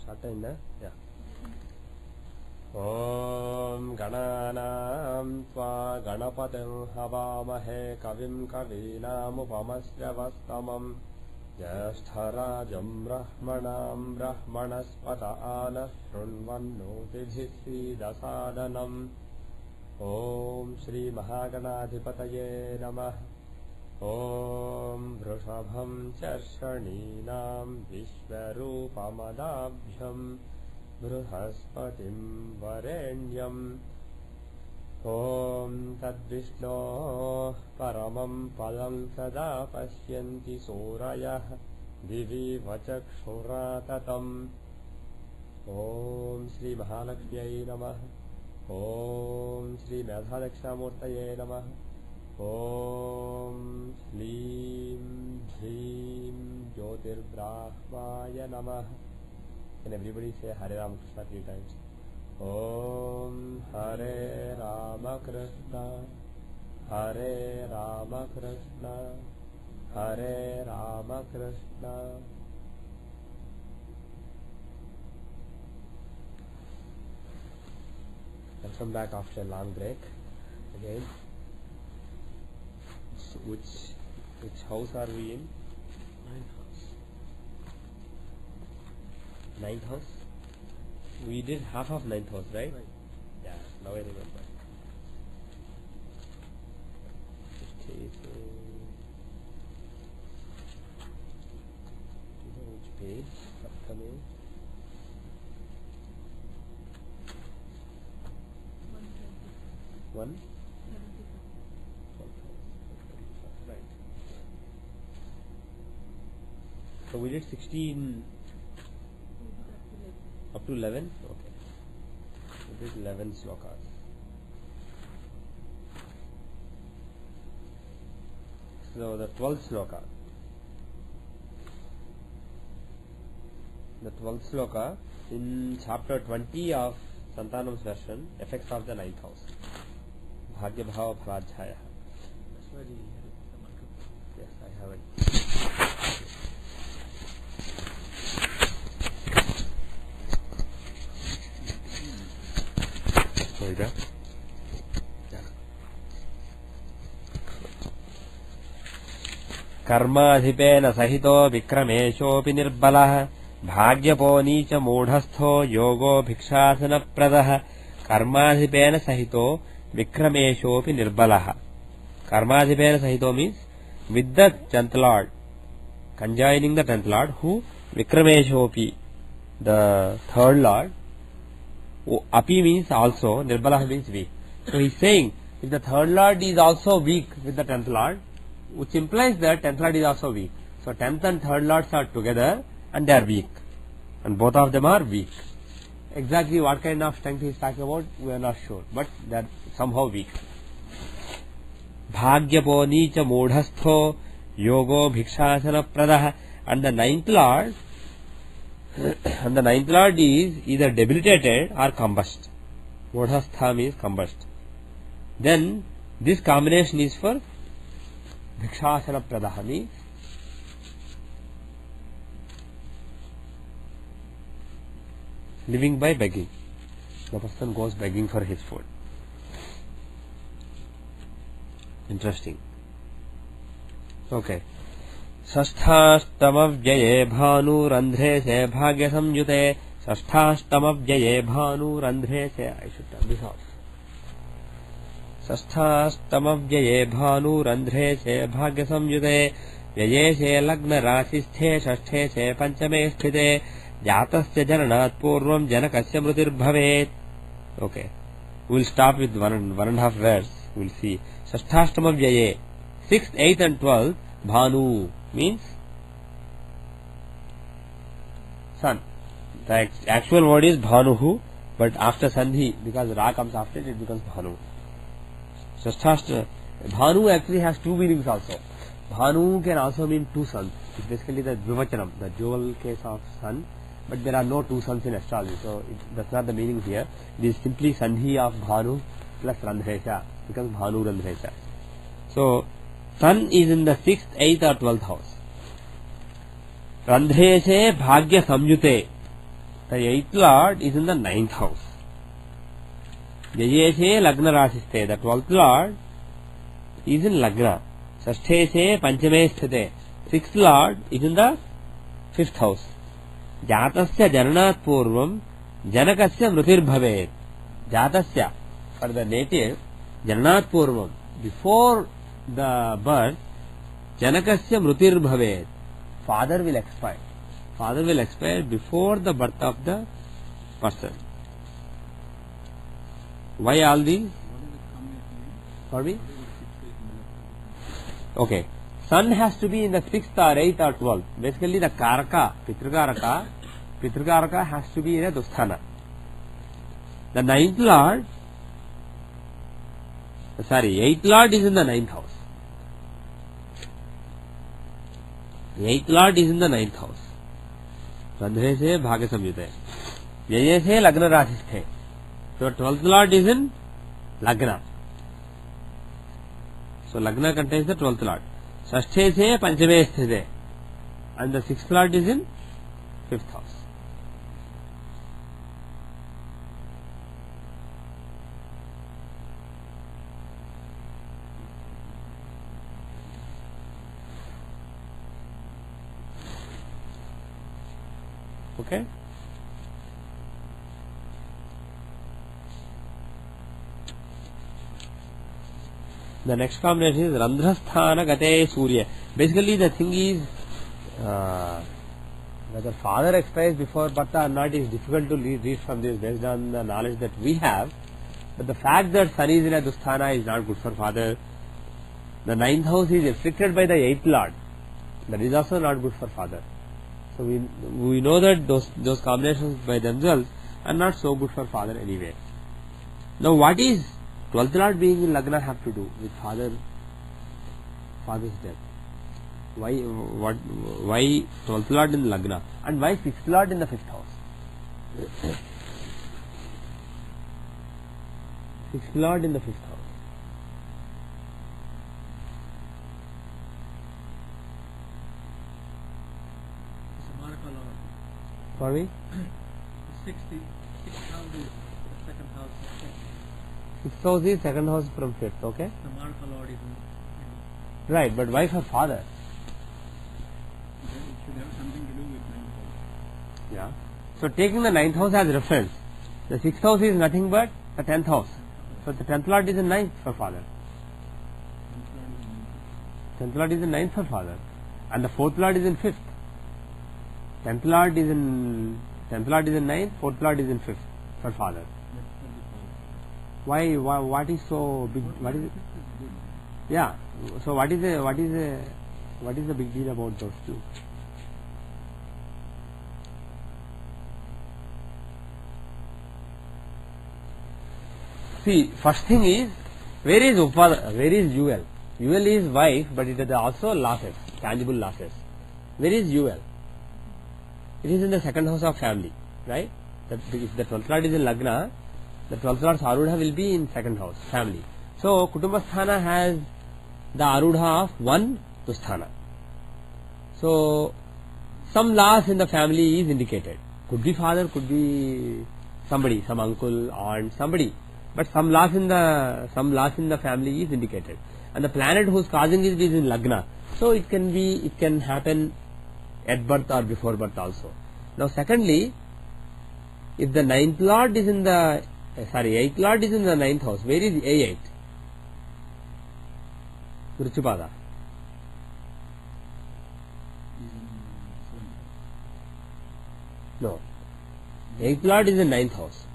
started in the Om Gananam Tva Ganapatim Havamahe Kavim Kavinam Upamasravastamam Jyashtarajam Brahmanam Brahmanaspata Ana Shrunvanno Tidhisi Dasadanam Om Shri Mahaganadhipataye Namah Om Vrishabham Charshaninam Vishwarupamadabhyam Brihaspatim Varenyam Om Tadvishno Paramam Palam Sada Pashyanti Surayah Divi Vachakshuratatam Om Shri Mahalakshmyai Namah Om Shri Madhadakshamurtaye Namah Om Shlim Dhrim Jyotirbrahmaya Namah. Can everybody say Hare Rama Krishna 3 times? Om Hare Rama Krishna Hare Rama Krishna Hare Rama Krishna. Welcome back after a long break again. Which house are we in? Ninth house. We did half of ninth house, right? Yeah, now I remember. Which page? Upcoming. One. Right. So we did 16 up to 11. Okay. We did 11 slokas. So the 12th sloka. The 12th sloka in chapter 20 of Santanam's version, effects of the 9th house. Bhagya Bhava Phaladhyaya. Yes, I have it. Sorry, कर्माधिपेन सहितो विक्रमेशोऽपि निर्बलः भाग्यपो नीच मूढस्थो योगो भिक्षासनप्रदः कर्माधिपेन सहितो विक्रमेशोऽपि निर्बलः. Karmadhipena Sahito means with the 10th Lord, conjoining the 10th Lord, who Vikrameshopi, the 3rd Lord. Api means also, Nirbalah means weak. So he is saying, if the 3rd Lord is also weak with the 10th Lord, which implies that 10th Lord is also weak. So 10th and 3rd Lords are together and they are weak. And both of them are weak. Exactly what kind of strength he is talking about, we are not sure. But they are somehow weak. Bhagyapo Nicha Modhastho Yogo Bhikshasana Pradaha. And the 9th Lord is either debilitated or combust. Modhastha means combust. Then this combination is for Bhikshasana Pradaha, means living by begging. The person goes begging for his food. Interesting. Okay. Sasthastamavyaye bhanu randhre se bhagya samyute. Sasthastamavyaye bhanu randhre se. I should turn this off. Sasthastamavyaye bhanu randhre se bhagya samyute. Vyaye se lagna rasisthe shashthe se panchame sthite. Jatasya jananat purvam janakasya mrutir bhavet. Okay. We will stop with one and a half verse. We will see. Sasthastamavyaye, 6th, 8th and 12th, Bhanu means sun. The actual word is Bhanuhu, but after Sandhi, because Ra comes after it, it becomes Bhanu. Bhanu actually has two meanings also. Bhanu can also mean two suns. It's basically the Dvivachanam, the dual case of sun, but there are no two suns in astrology, so that's not the meaning here. It is simply Sandhi of Bhanu plus Randhresha, becomes Bhanu Randhresha. So, sun is in the 6th, 8th or 12th house. Randhreshe Bhagya Samyute. The eighth lord is in the ninth house. Yayeshe Lagna Rasiste. The 12th lord is in Lagna. Sastheshe Panchame Sthite. 6th lord is in the 5th house. Jatasya Jananat Purvam Janakasya Mrutir Bhavet. Jatasya, for the native, Jananat Purvam, before the birth, Janakasya Mrutir Bhavet. Father will expire. Father will expire before the birth of the person. Why all these? Pardon me? Okay. Sun has to be in the 6th or 8th or 12th. Basically the Karaka, Pitrakaraka has to be in a Dusthana. The 8th lord is in the 9th house. 8th lord is in the 9th house. Randhe se Bhagya Samyute. Yaye se Lagna Rasisthe. So 12th lord is in Lagna. So Lagna contains the 12th lord. Sashthe se Panchame Sthite. And the 6th lord is in 5th house. Okay? The next combination is Randhrasthana Gate Surya. Basically the thing is whether father expires before birth or not is difficult to read from this based on the knowledge that we have. But the fact that Sun is in a Dusthana is not good for father. The 9th house is afflicted by the 8th lord. That is also not good for father. So we know that those combinations by themselves are not so good for father anyway. Now what is 12th lord being in Lagna have to do with father's death? Why 12th lord in Lagna and why 6th lord in the 5th house? 6th lord in the 5th house. Sorry? 6th house is the second house. 6th house is second house from 5th, okay? The Marka Lord is Right, but why for father? it should have something to do with 9th house. Yeah. So taking the 9th house as reference, the 6th house is nothing but the 10th house. So the 10th lord is in 9th for father. 10th lord is in 9th for father. And the 4th lord is in 5th. 10th lord is in 9th, 4th lord is in 5th for father. Why what is so big? What is it? Yeah. So what is the big deal about those two? See, first thing is where is Ul? Ul is wife, but it is also losses, tangible losses. Where is Ul? It is in the second house of family, right? If the 12th lord is in Lagna, the 12th lord's Arudha will be in second house, family. So Kutumbasthana has the Arudha of 1 Dusthana. So some loss in the family is indicated. Could be father, could be somebody, some uncle, aunt, somebody. But some loss in the family is indicated. And the planet who is causing it is in Lagna. So it can happen at birth or before birth also. Now secondly, if the 8th lord is in the 9th house, where is A8? Vrichupada. No. 8th lord is in 9th house.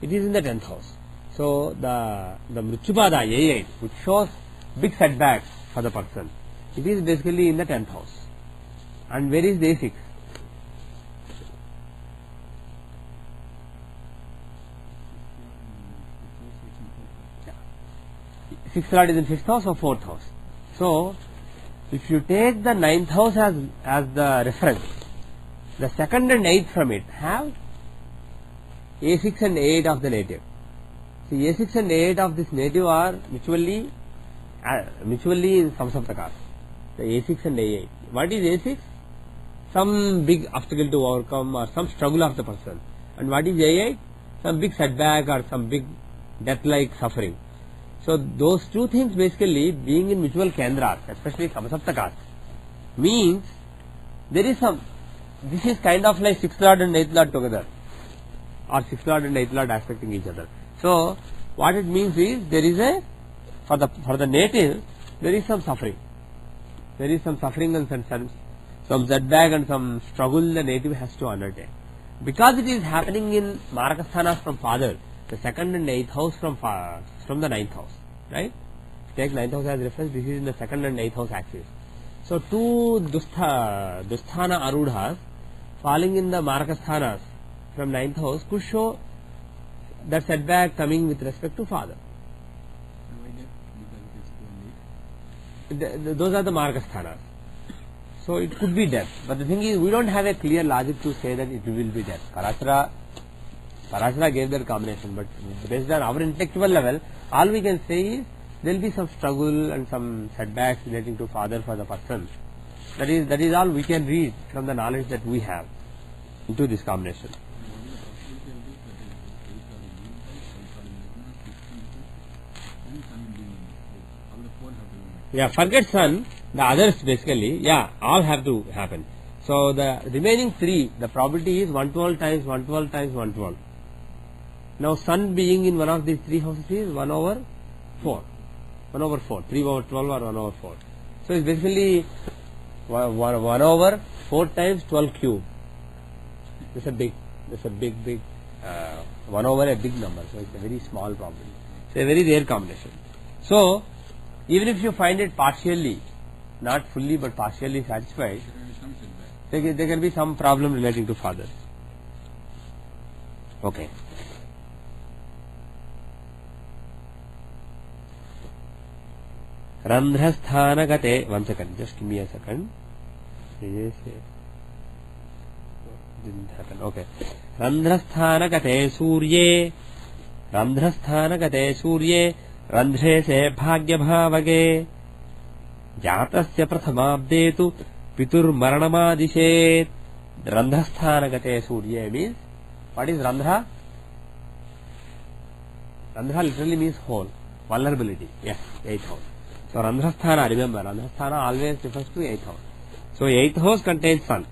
It is in the 10th house. So the Vrichupada A8, which shows big setbacks for the person, it is basically in the 10th house. And where is the A6? Yeah. 6th lord is in 5th house or 4th house. So if you take the 9th house as the reference, the 2nd and 8th from it have A6 and A8 of the native. So A6 and A8 of this native are mutually in Samsaptakar. The A6 and A8. What is A6? some big obstacle to overcome or some struggle of the person. And what is A8? Some big setback or some big death-like suffering. So those two things basically being in mutual kendras, especially Samasaptakas, means there is some, this is kind of like 6th lord and 8th lord together, or 6th lord and 8th lord aspecting each other. So what it means is there is a, for the native, there is some suffering. There is some suffering and some setback and some struggle the native has to undertake. Because it is happening in Marakasthanas from father, the 2nd and 8th house from the 9th house, right? Take 9th house as reference, this is in the 2nd and 8th house axis. So two Dusthana Arudhas falling in the Marakasthanas from 9th house could show that setback coming with respect to father. Those are the Marakasthanas. So it could be death. But the thing is, we don't have a clear logic to say that it will be death. Parashara gave their combination, but based on our intellectual level, all we can say is there will be some struggle and some setbacks relating to father for the person. That is all we can read from the knowledge that we have into this combination. Yeah, forget sun, the others basically, yeah, all have to happen. So the remaining 3, the probability is 112 times 112 times 112. Now sun being in one of these 3 houses is 1 over 4. 1 over 4, 3 over 12 or 1 over 4. So it's basically 1 over 4 times 12 cube. It's a big 1 over a big number, so it's a very small probability. It's a very rare combination. So even if you find it partially, not fully but partially satisfied, there can be some problem relating to father. Okay. Randhrasthanagate, 1 second, just give me a second. Didn't happen, okay. Randhrasthanagate surye रंध्रे से भाग्य भावगे जातस्य प्रथमाब्दे तु पितुर्मरणमादिशेत. रंध्रस्थानगते सूर्य means what is randhra? Randhra literally means hole, vulnerability. Yes, 8th house. So randhrasthana, remember, randhrasthana always refers to 8th house. So 8th house contains sun.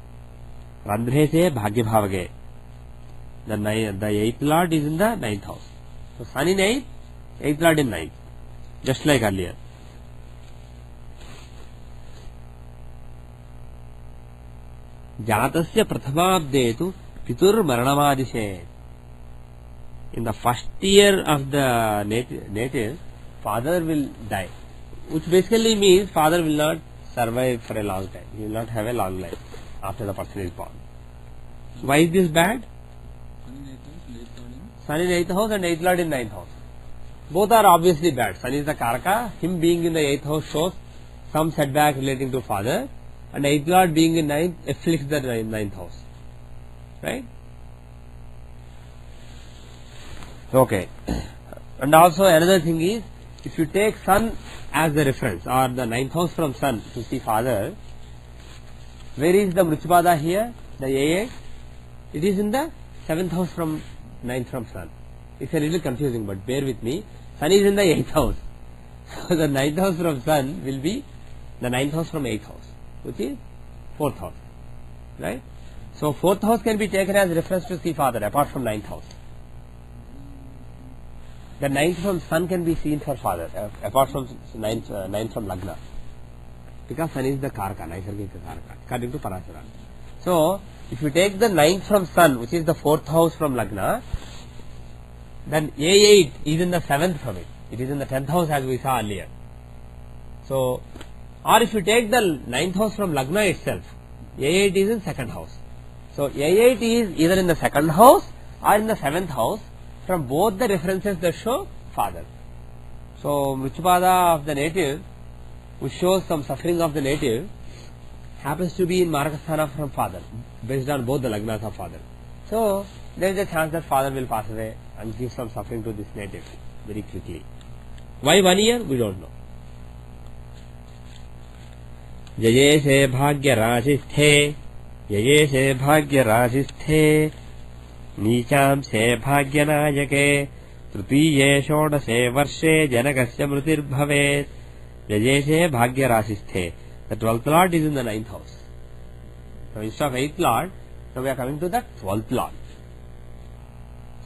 Randhre se bhagya bhavage. The 8th lord is in the 9th house. So sun in 8th, 8th lord in 9th, just like earlier. Jatasya prathamabde tu pitur maranamadishe. In the first year of the native, father will die, which basically means father will not survive for a long time. He will not have a long life after the person is born. Why is this bad? Sun in 8th house and 8th lord in 9th house. Both are obviously bad. Sun is the Karaka. Him being in the 8th house shows some setback relating to father, and 8th lord being in 9th afflicts the 9th house. Right? Okay. And also another thing is, if you take sun as the reference or the 9th house from sun to see father, where is the Mruchapada here? The A8? It is in the 7th house from 9th from sun. It's a little confusing, but bear with me. Sun is in the 8th house. So the 9th house from sun will be the 9th house from 8th house, which is 4th house. Right? So 4th house can be taken as reference to see father apart from 9th house. The 9th from sun can be seen for father apart from 9th from Lagna. Because sun is the Karaka, Naisargika Karaka, according to Parashara. So if you take the 9th from sun, which is the 4th house from Lagna, then A8 is in the 7th from it. It is in the 10th house as we saw earlier. So, or if you take the 9th house from Lagna itself, A8 is in 2nd house. So, A8 is either in the 2nd house or in the 7th house from both the references that show father. So, Mruchapada of the native, which shows some suffering of the native, happens to be in Marakasthana from father, based on both the Lagnas of father. So, there is a chance that father will pass away and give some suffering to this native very quickly. Why 1 year? We don't know. Jaye se bhagya rashisthe ययेशे भाग्यराशिस्थे नीचांसे भाग्यनायके तृतीये षोडशे वर्षे जनकस्य मृतिर्भवेत् ययेशे भाग्यराशिस्थे. The 12th lord is in the 9th house. So instead of 8th lord, now we are coming to the 12th lord.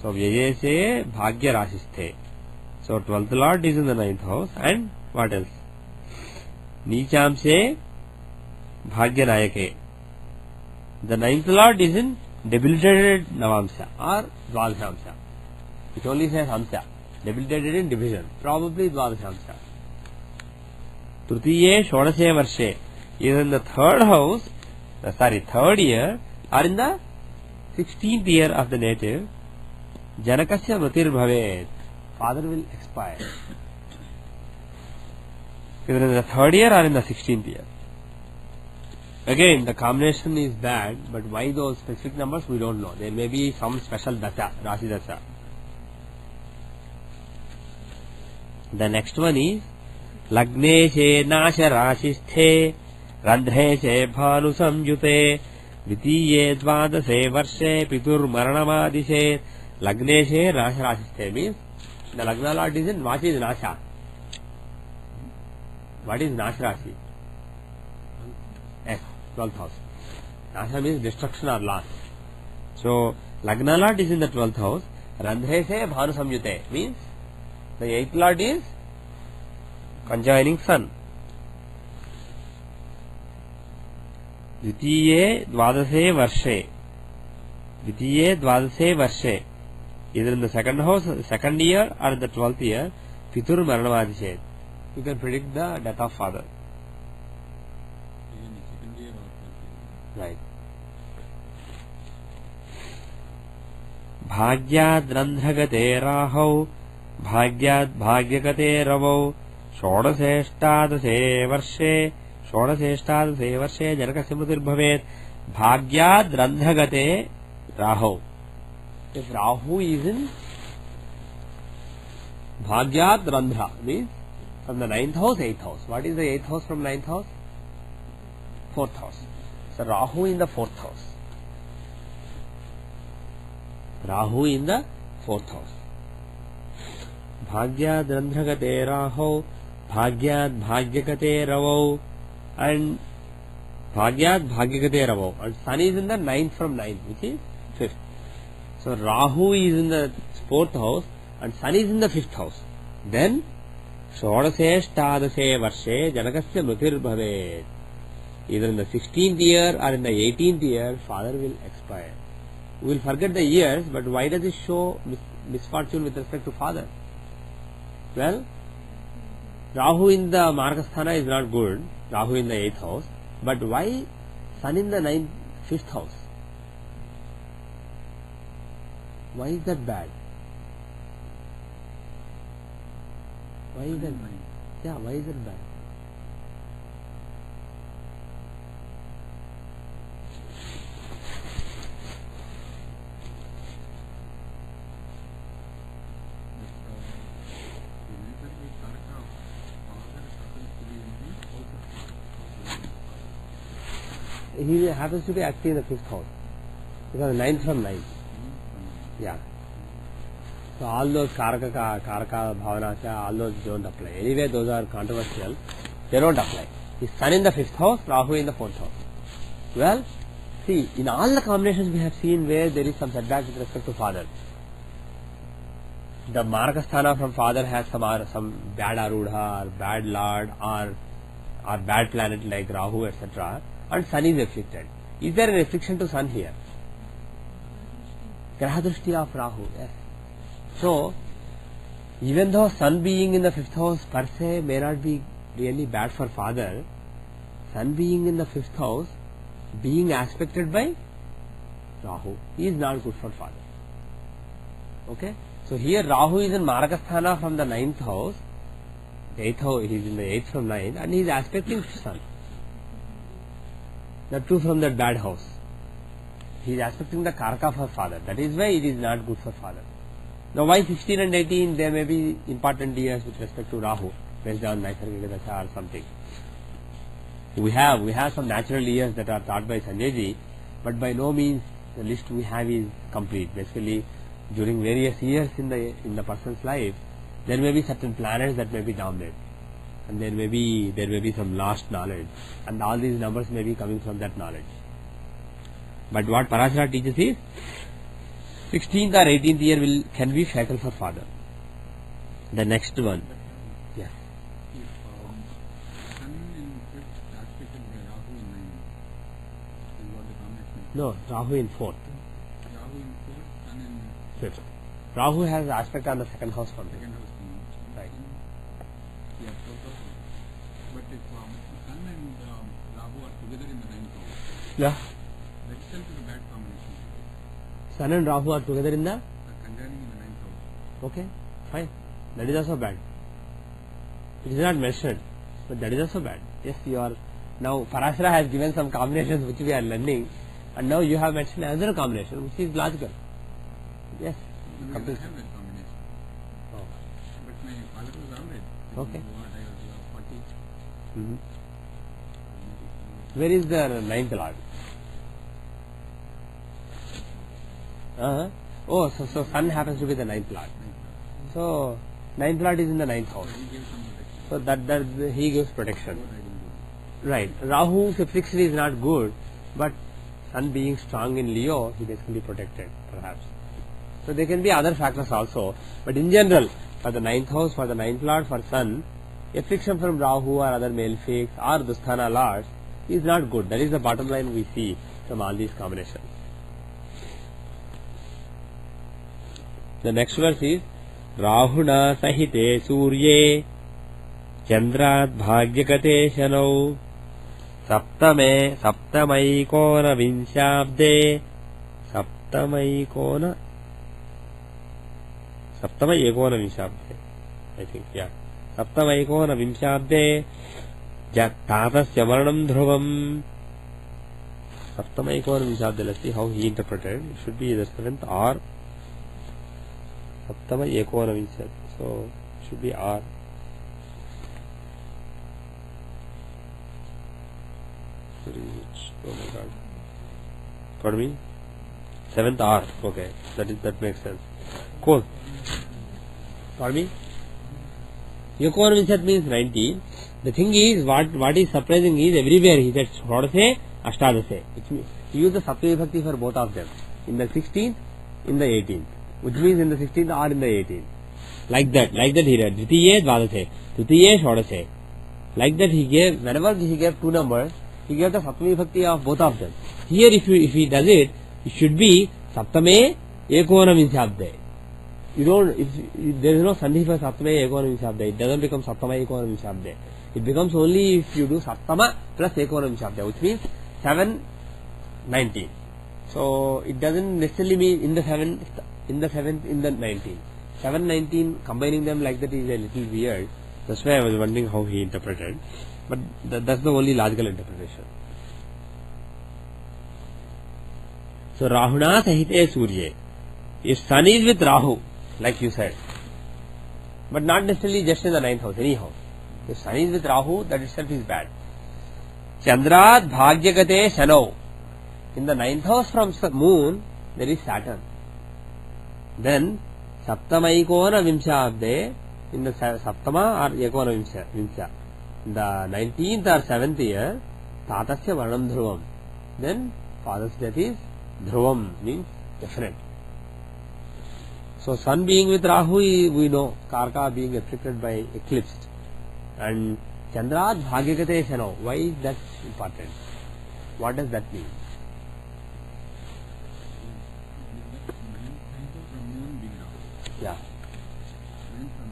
So yayeshe bhagya rashisthe. So 12th lord is in the 9th house, and what else? Nichamse bhagya nayake. The 9th lord is in debilitated navamsha or dvadashamsha. It only says hamsha. Debilitated in division. Probably dvadashamsha. Tritiye shodashe varshe is in the third house, third year, or in the 16th year of the native. Janakasya mritir bhavet. Father will expire. Either in the third year or in the 16th year. Again, the combination is bad, but why those specific numbers we don't know. There may be some special dasha, Rashi dasha. The next one is Lagneshe Nasha Rashisthe Randheshe Bhanu Samjute Vitiye Dvadase Varshe Pitur Maranamadishe. Lagneshe Nasha Rashisthe means the Lagna Lord is in what is Nasha? What is Nasha Rashi? Yes, 12th house. Nasha means destruction or loss. So Lagna Lord is in the 12th house. Randheshe Bhanu Samjute means the 8th Lord is conjoining sun. Dvitiye Dvadase Varshe. Dvitiye Dvadase Varshe. Either in the second house, second year, or in the 12th year. Pitur Maranamadishet. You can predict the death of father. Even the second year or 12th year. Right. Bhagyad Randhagate Rahau Bhagyad Bhagyakate Ravau Shodaseshtadase Varshe Janakasya mritir bhavet. Bhagyad Randhagate Rahau. If Rahu is in Bhagyad Randha means from the 9th house, 8th house. What is the 8th house from 9th house? 4th house. So Rahu in the 4th house. Rahu in the 4th house. Bhagyad Randhagate Rahu Bhagyad Bhagyakate Ravau, and Bhagyad Bhagyakate Ravau, and Sun is in the 9th from 9th, which is 5th. So Rahu is in the 4th house and Sun is in the 5th house. Then Shodaseshtadase Varshe Janakasya mritir bhavet. Either in the 16th year or in the 18th year, father will expire. We will forget the years, but why does it show misfortune with respect to father? Well, Rahu in the Margasthana is not good, Rahu in the 8th house, but why Sun in the 5th house? Why is that bad? Why is that bad? Yeah, why is that bad? He happens to be active in the 5th house, because 9th from 9th. Yeah. So all those Karaka Bhavanacha, all those don't apply. Anyway, those are controversial. They don't apply. His Sun in the 5th house, Rahu in the 4th house. Well, see, in all the combinations we have seen where there is some setback with respect to father. The Margasthana from father has some bad Arudha, or bad Lord, or bad planet like Rahu, etc. And Sun is afflicted. Is there an affliction to Sun here? Grahadrushti of Rahu, yes. So, even though Sun being in the 5th house per se may not be really bad for father, Sun being in the 5th house, being aspected by Rahu, is not good for father. Okay? So here Rahu is in Margasthana from the 9th house, 8th house, he is in the 8th from 9th, and he is aspecting Sun. The two from that bad house. He is aspecting the Karaka for father. That is why it is not good for father. Now why 16 and 18? There may be important years with respect to Rahu, based on Naisargika Dasha or something. We have some natural years that are taught by Sanjay ji, but by no means the list we have is complete. Basically, during various years in the person's life, there may be certain planets that may be dominant, and there may be some lost knowledge, and all these numbers may be coming from that knowledge. But what Parashara teaches is 16th or 18th year can be fatal for father. The next one, yes. If Sun in 5th aspect and Rahu in 9th, is what the combination is. No, Rahu in 4th. Rahu in 4th, Sun in 5th. Rahu has aspect on the second house from second house. Right. Yeah, 4th house. But if Sun and Rahu are together in the 9th house, Yeah. that itself is a bad combination. Sun and Rahu are together in the. Conjoining in the 9th house. Okay, fine. That is also bad. It is not mentioned, but that is also bad. Yes, you are. Now, Parashara has given some combinations which we are learning, and now you have mentioned another combination which is logical. Yes. I have that combination. Oh. But my father was alright. Okay. What I was 40. Mhm. Where is the ninth lord? Oh, so Sun happens to be the ninth lord. So ninth lord is in the ninth house. He gave some protection. So that he gives protection. What I didn't do. Right. Rahu fixity is not good, but Sun being strong in Leo, he basically protected, perhaps. So there can be other factors also, but in general, for the ninth house, for the ninth lord, for Sun, affliction from Rahu or other malefics or Dusthana lords is not good. That is the bottom line we see from all these combinations. The next verse is Rahuna Sahite Surye Chandrat Bhagyakate Shanau Saptamaikona Vinshabde Saptamaikona Vinshabde, I think, yeah. Saptamaikona Vinshabde Tatasya Maranam Dhruvam. Saptamaikona Vinshabde, let's see how he interpreted. It should be either 7th or Saptama Ekona Vinshabde. So it should be R. Oh my god. Pardon me? 7th R. Okay. That makes sense. Cool. Pardon me? Ekona Vinshabde means 19. The thing is, what is surprising is everywhere he said Shodase, Ashtadase. Which means he used the Saptami Bhakti for both of them. In the 16th, in the 18th. Which means in the 16th or in the 18th. Like that he read. Dvitiye Dvadase. Dvitiye Shodase. Like that he gave, whenever he gave two numbers, he gave the Saptami Bhakti of both of them. Here if he does it, it should be Saptame Ekona Vinshabde. You don't, if there is no Sandhi for Saptame Ekona Vinshabde, it doesn't become Saptama Ekona Vinshabde. It becomes only if you do Saptama plus Ekona Vinshabde, which means 7, 19. So it doesn't necessarily mean in the 7th, in the 19th. 7, 19, combining them like that is a little weird. That's why I was wondering how he interpreted. But that's the only logical interpretation. So Rahuna Sahite Surye. If Sun is with Rahu, like you said, but not necessarily just in the 9th house, anyhow. If Sun is with Rahu, that itself is bad. Chandrat Bhagyakate Shanau. In the 9th house from Moon, there is Saturn. Then Saptamaikona Vimshabde, in the Saptama or Ekona Vimsha. In the 19th or 7th year, Tatasya Varanam Dhruvam. Then father's death is Dhruvam, means definite. So Sun being with Rahu, we know. Karka being afflicted by eclipsed. And Chandrat Bhagyakate Shanau. Why is that important? What does that mean? From Moon being Rahu. Yeah. 9th from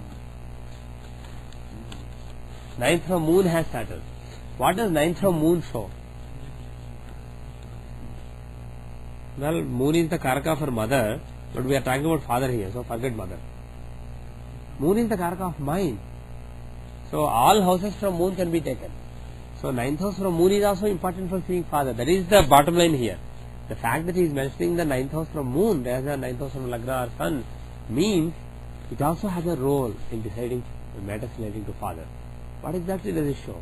9th from Moon has Saturn. What does 9th from Moon show? Well, Moon is the Karaka for mother, but we are talking about father here, so forget mother. Moon is the Karaka of mind. So all houses from Moon can be taken. So 9th house from Moon is also important for seeing father. That is the bottom line here. The fact that he is mentioning the 9th house from Moon rather than 9th house from Lagna or Sun means it also has a role in deciding matters relating to father. What exactly does it show? But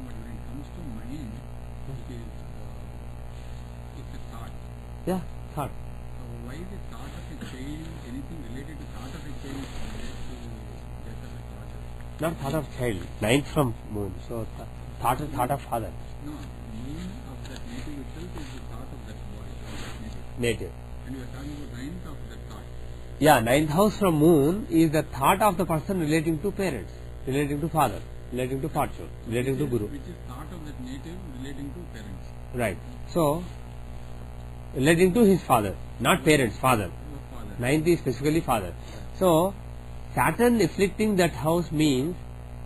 when it comes to mind, it is Yeah, thought. Why the thought of a child, anything related to thought of a child is related to death of a father? Not thought of child. Ninth from moon. So thought of father. No, meaning of that native itself is the thought of that boy, of that native. Native. And we are talking about ninth of that thought. Yeah, ninth house from moon is the thought of the person relating to parents, relating to father, relating to fortune, relating to guru. Which is thought of that native relating to parents. Right. So, relating to his father, not parents, father. Father. Ninth is specifically father. So, Saturn afflicting that house means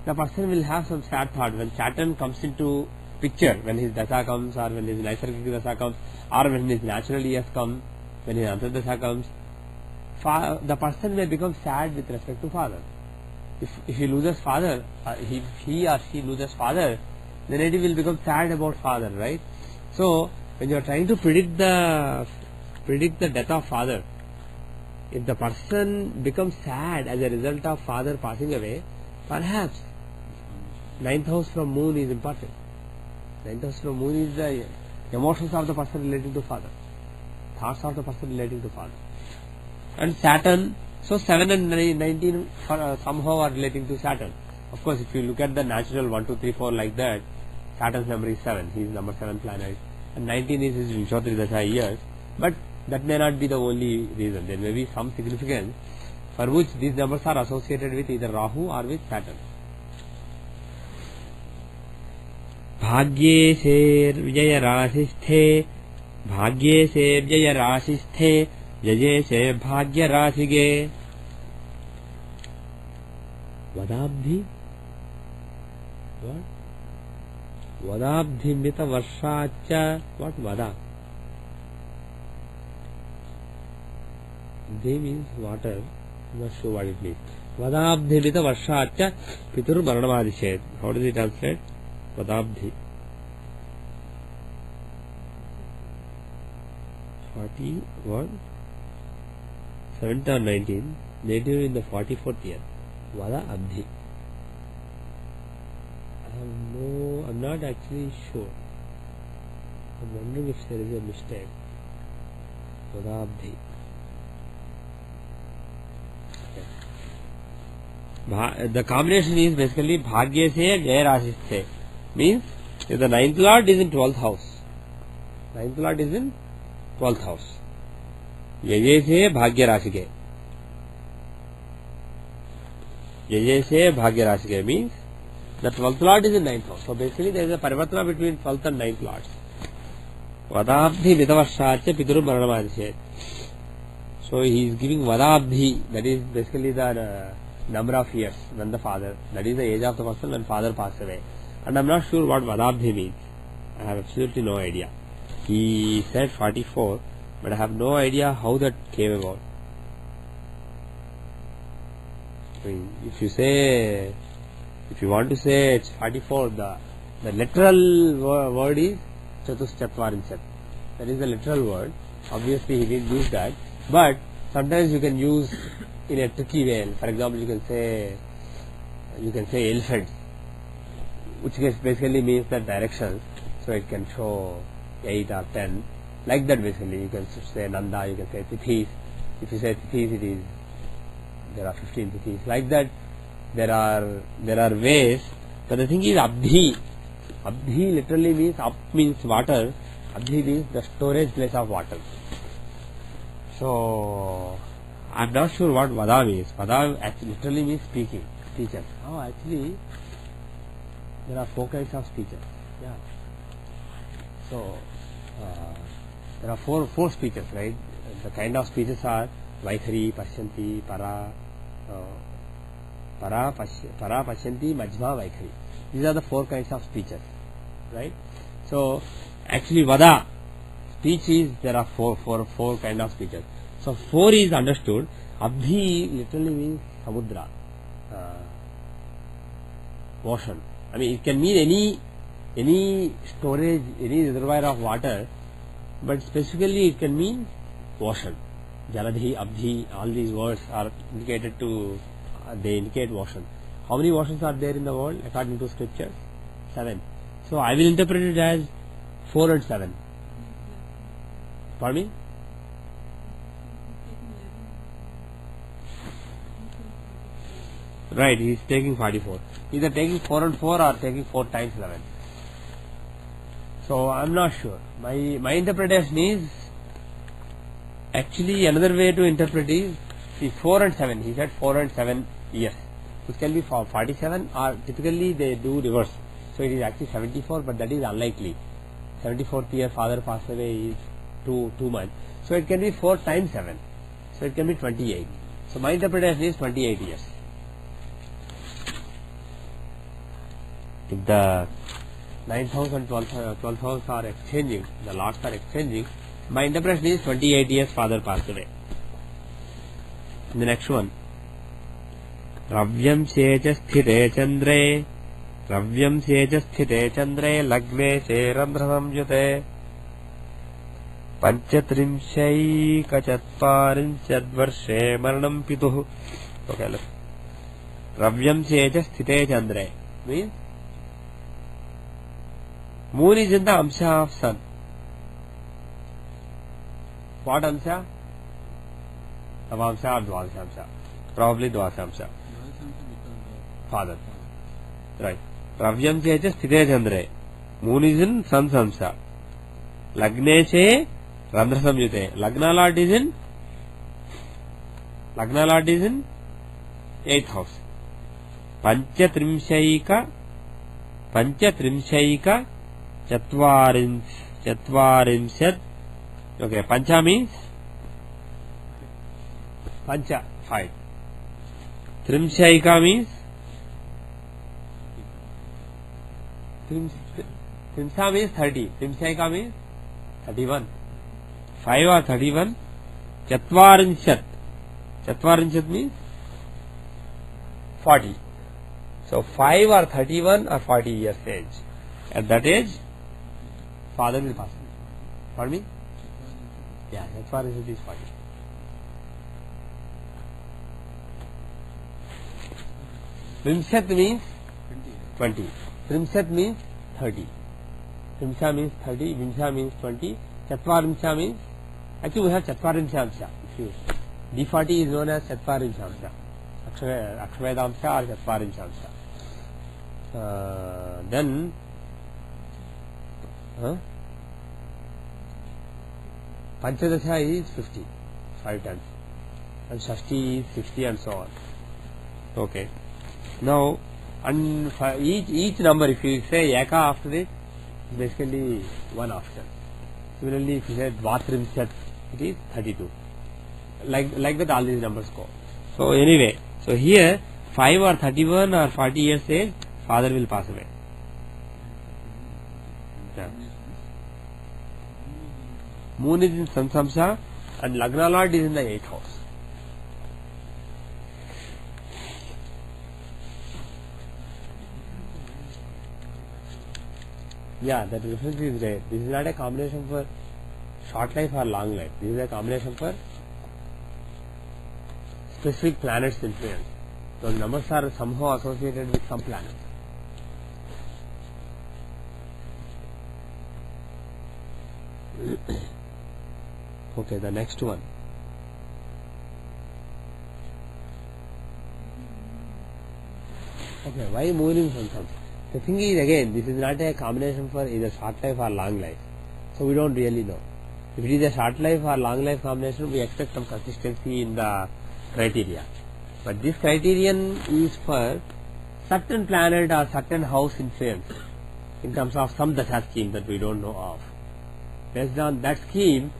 the person will have some sad thought. When Saturn comes into picture, when his dasa comes, or when his Naisargika dasa comes, or when his natural years come, when his Antardasa comes, the person may become sad with respect to father. If he loses father, if he or she loses father, the native will become sad about father, right? So, when you are trying to predict the death of father, if the person becomes sad as a result of father passing away, perhaps ninth house from moon is important. Ninth house from moon is the emotions of the person relating to father, thoughts of the person relating to father. And Saturn, so 7 and 19 somehow are relating to Saturn. Of course, if you look at the natural 1, 2, 3, 4 like that, Saturn's number is 7, he is number 7 planet, and 19 is his Vimshatri Dasha years, but that may not be the only reason. There may be some significance for which these numbers are associated with either Rahu or with Saturn. भाग्ये से विजय राशिस्थे, भाग्ये से विजय राशिस्थे, जये से भाग्य राशिगे. वदाब्धि, what? Vadabdhi mita varshacha, what vada? They means water, I'm not sure what it means. Vadabdhi mita varshacha, pitur maranavadishet. How does it translate? Vadabdhi. 41, 7th or 19, native in the 44th year. Vada Abdhi. I'm not actually sure. I'm wondering if there is a mistake. Vadabdhi. Okay. The combination is basically Bhagya se Jaya Rashi se. Means if the 9th lord is in 12th house. 9th lord is in 12th house. Jaya se Bhagya Rashi ke. Jaya se Bhagya Rashi ke means the 12th lord is in 9th house. So basically there is a parivartana between 12th and 9th lords. Vadabdhi Vidavarshacha Piduru Maranavadishet. So he is giving Vadabdhi, that is basically the number of years when the father, that is the age of the person when father passed away. And I am not sure what Vadabdhi means. I have absolutely no idea. He said 44, but I have no idea how that came about. I mean, if you want to say it's 44, the literal word is Chatuschatvarinchad. That is the literal word. Obviously he didn't use that, but sometimes you can use in a tricky way. For example, you can say elephants, which basically means the direction. So it can show 8 or 10, like that. Basically you can say Nanda, you can say Tithis. If you say Tithis, it is, there are 15 Tithis, like that. There are ways, but the thing is Abdhi. Abdhi literally means, up means water, Abdhi means the storage place of water. So I am not sure what Vada means. Vada actually literally means speaking, speeches. Oh, actually there are 4 kinds of speeches. Yeah. So there are four speeches, right? The kind of speeches are Vaikhari, Pashyanti, Para, Pashyanti, Majjhima, Vaikhari. These are the 4 kinds of speeches, right? So actually Vada, speech is, there are four kind of speeches. So 4 is understood. Abdhi literally means Samudra, ocean. I mean, it can mean any storage, any reservoir of water, but specifically it can mean ocean. Jaladhi, Abdhi, all these words are indicated to, they indicate ocean. How many oceans are there in the world according to scripture? 7. So I will interpret it as 4 and 7. Pardon me? Right, he is taking 44. Either taking 4 and 4 or taking 4 times 11. So I am not sure. My interpretation is, actually another way to interpret is, see 4 and 7. He said 4 and 7 years, which can be for 47, or typically they do reverse. So it is actually 74, but that is unlikely. 74th year father passed away is too much. So it can be 4 times 7. So it can be 28. So my interpretation is 28 years. If the 9th house and 12th house are exchanging, the lots are exchanging, my interpretation is 28 years father passed away. The next one. Ravyam secha sthite chandre, Ravyam secha sthite chandre, Lagne se randhram yute, Panchatrimshai kachatparinchadvarshe maranam pituh. Okay, look. Ravyam secha sthite chandre means moon is in the amsha of sun. What amsha? Navamsha or Dvadashamsha? Probably Dvadashamsha. Father. Right. Ravyam secha sthite chandre. Moon is in sun's amsha. Lagne se randhra samyute. Lagna lord is in 8th house. Panchatrimshaika Chatvarinshad. Okay, Pancha means Pancha, 5. Trimshaika means Trimsha means 30. Trimshaika means 31. 5 or 31. Chatvarinshad means 40. So 5 or 31 or 40 years age. At that age, father will pass away. Pardon me? Yeah, Chatvarinshad is 40. Trimshat means 20. Trimshat means 30. Trimsha means 30. Vimsha means 20. Chatvarimsha means, actually we have Chatvarimshamsha. D40 is known as Chatvarimshamsha. Akshvedamsha or Chatvarimshamsha. Then Panchadasha is 50, 5 times, and Shashti is 60, and so on. Okay. Now, and for each number, if you say Eka after this, basically one option. Similarly, if you say Dvatrimshat, it is 32. Like that, all these numbers go. So anyway, so here 5 or 31 or 40 years age, father will pass away. Yeah. Moon is in Samsamsa and Lagna Lord is in the 8th house. Yeah, that difference is there. This is not a combination for short life or long life. This is a combination for specific planets influence. Those numbers are somehow associated with some planets. Okay, the next one. Okay, why moon in Samsam? The thing is, again, this is not a combination for either short life or long life. So we don't really know. If it is a short life or long life combination, we expect some consistency in the criteria. But this criterion is for certain planet or certain house influence in terms of some dasha scheme that we don't know of. Based on that scheme,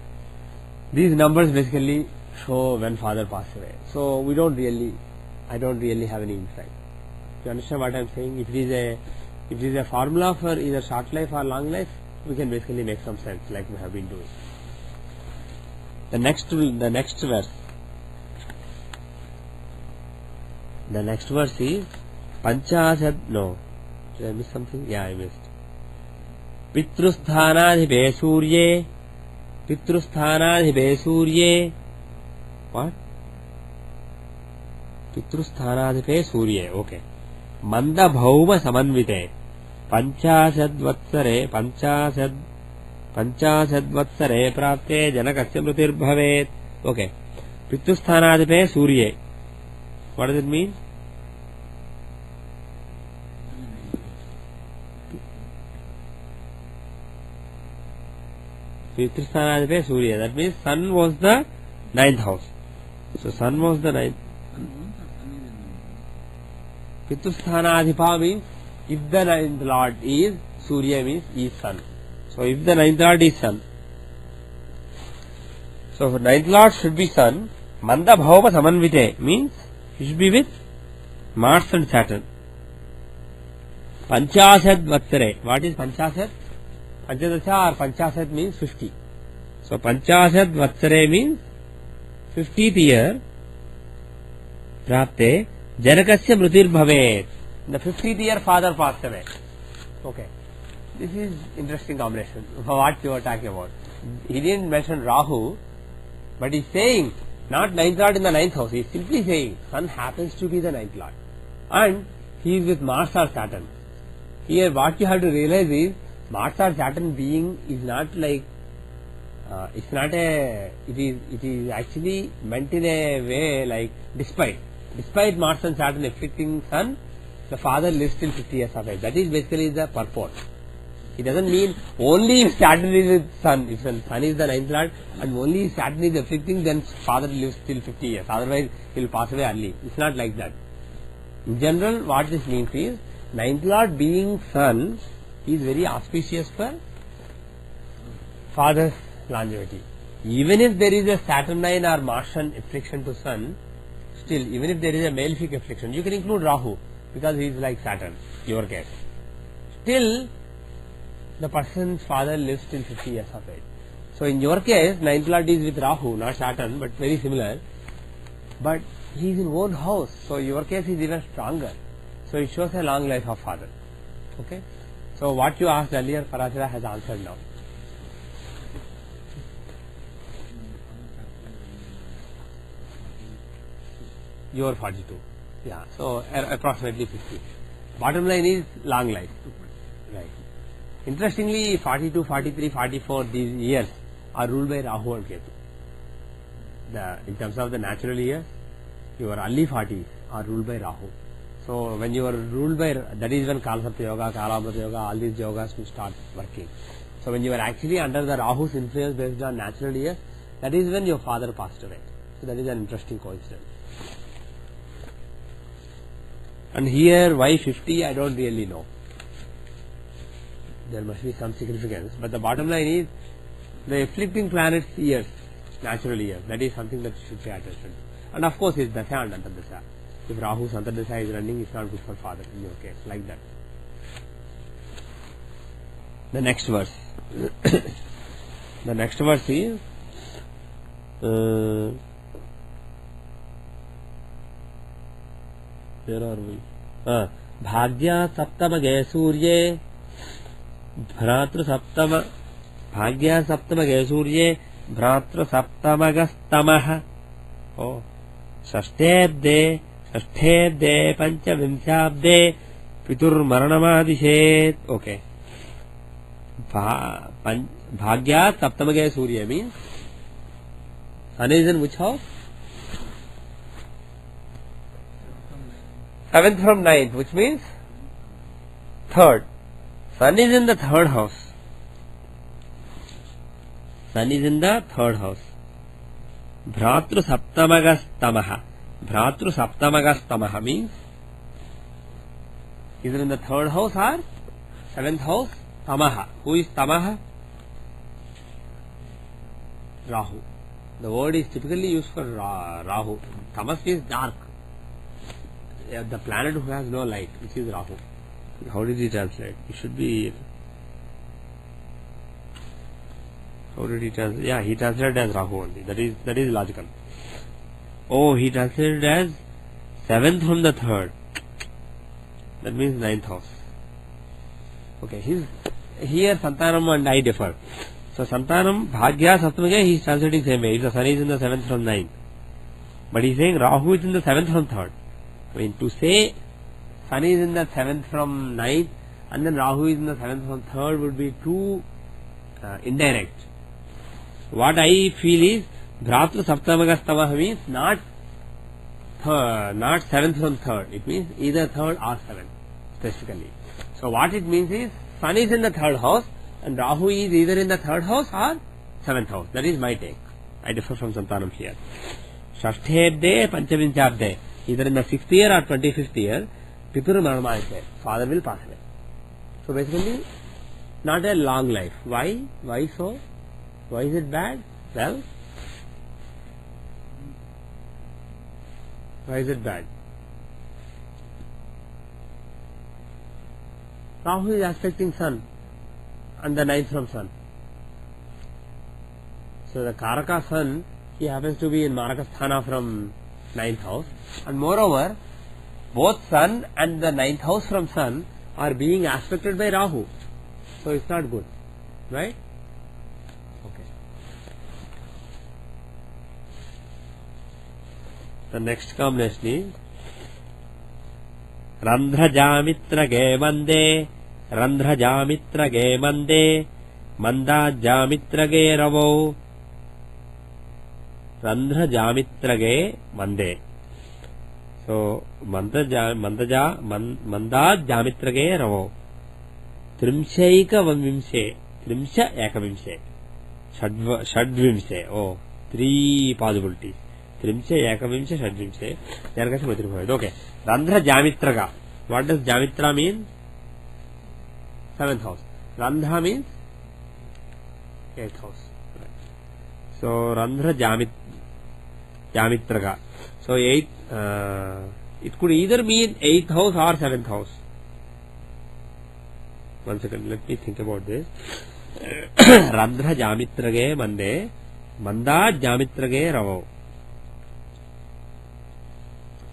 these numbers basically show when father passed away. So I don't really have any insight. You understand what I am saying? If it is a formula for either short life or long life, we can basically make some sense like we have been doing. The next verse. The next verse is Panchasad. No, did I miss something? Yeah, I missed. Pitrusthanadhipe Surye. What? Pitrusthanadhipe Surye. Okay. Manda Bhauma Samanvite. Panchasad Vatsare Prapte Janakasya Mritir Bhavet. Okay. Pitrusthanadhipe Surye. What does it mean? Pitrustanadhipa Surya. That means sun was the ninth house. So sun was the ninth. Sun owns or sun is in the Pitrustanadhipa means if the ninth lord is Surya means is sun. So if the ninth lord is sun. So ninth lord should be sun. Manda Bhavama Samanvite means he should be with Mars and Saturn. Panchasad Vatsare. What is Panchasad? Panchadasha or Panchasad means 50. So Panchasad Vatsare means 50th year. Prapte Janakasya Mrutir Bhavet. The 50th year father passed away. Okay. This is interesting combination. What you are talking about. He didn't mention Rahu, but he's saying not ninth lord in the ninth house. He's simply saying sun happens to be the ninth lord. And he is with Mars or Saturn. Here what you have to realize is Mars or Saturn being is not like it's not a it is actually meant in a way like despite Mars and Saturn afflicting sun, the father lives till 50 years of age. That is basically the purport. It doesn't mean only if Saturn is with sun. If sun is the ninth lord and only if Saturn is afflicting, then father lives till 50 years. Otherwise he will pass away early. It's not like that. In general, what this means is ninth lord being sun is very auspicious for father's longevity. Even if there is a Saturnine or Martian affliction to sun, still even if there is a malefic affliction, you can include Rahu because he is like Saturn, your case. Still, the person's father lives till 50 years of age. So in your case, ninth lord is with Rahu, not Saturn, but very similar. But he is in own house, so your case is even stronger. So it shows a long life of father. Okay. So what you asked earlier, Parashara has answered now. You are 42. Yeah. So approximately 50. Bottom line is long life. Right. Interestingly, 42, 43, 44, these years are ruled by Rahu and Ketu. In terms of the natural years, your early 40s are ruled by Rahu. So when you are ruled by, that is when Kalasapta Yoga, Kalamrata Yoga, all these yogas will start working. So when you are actually under the Rahu's influence based on natural years, that is when your father passed away. So that is an interesting coincidence. And here, why 50, I don't really know. There must be some significance. But the bottom line is, the afflicting planets years, natural years, that is something that you should pay attention to. And of course, it's Dasha and Antardasha. If Rahu's Antardasha is running, it's not good for father in your case, like that. The next verse. The next verse is where are we? Bhagya Saptamage Surye Bhratru Saptama Bhagya Saptamage Surye Bhratru Saptamagastamaha. Oh, Sashtebde Panchavimshabde Pitur Maranamadishet. Okay. Bhagya Saptamage Surya means sun is in which house? 7th from 9th, which means 3rd. Sun is in the 3rd house. Sun is in the 3rd house. Bhratru Saptamagastamaha. Bhratru Saptamagastamaha means either in the 3rd house or 7th house. Tamaha. Who is Tamaha? Rahu. The word is typically used for Rahu. Tamas is dark. The planet who has no light, which is Rahu. How did he translate? It should be. How did he translate? Yeah, he translated as Rahu only. That is logical. Oh, he translated as 7th from the 3rd. That means 9th house. Okay, here Santanam and I differ. So Santanam, Bhagya, Saptamage, he is translating same way. If the sun is in the 7th from 9th. But he is saying Rahu is in the 7th from 3rd. I mean, to say sun is in the 7th from 9th and then Rahu is in the 7th from 3rd would be too indirect. What I feel is Bhratru Saptamagastamaha means not 7th from 3rd. It means either 3rd or 7th specifically. So what it means is sun is in the 3rd house and Rahu is either in the 3rd house or seventh house. That is my take. I differ from Santanam here. Shashthe Panchaminchabde, either in the 6th year or 25th year, Pitur Marama is there. Father will pass away. So basically, not a long life. Why? Why so? Why is it bad? Well, why is it bad? Rahu is aspecting Sun and the 9th from Sun. So the Karaka Sun, he happens to be in Marakasthana from 9th house, and moreover, both Sun and the 9th house from Sun are being aspected by Rahu. So it's not good, right? Okay. The next combination is Randhra Jamitrage Mande, Randhra Jamitrage Mande, Manda Jamitrage Ravo, Randhra Jamitrage Mande. So Manda Jamitrage Ravo, Trimshaika Vamvimse, Trimsha Ekavimse, Shadvimse. Oh, 3 possibilities. Trimsha Ekavimse, Shadvimse. They are going. Okay. Randhra Jamitraga. What does Jamitra mean? 7th house. Randha means 8th house. Right. So Randhra Jamitraga. So it could either mean 8th house or 7th house. One second, let me think about this. Randhra Jamitrage Mande, Manda Jamitrage Ravo.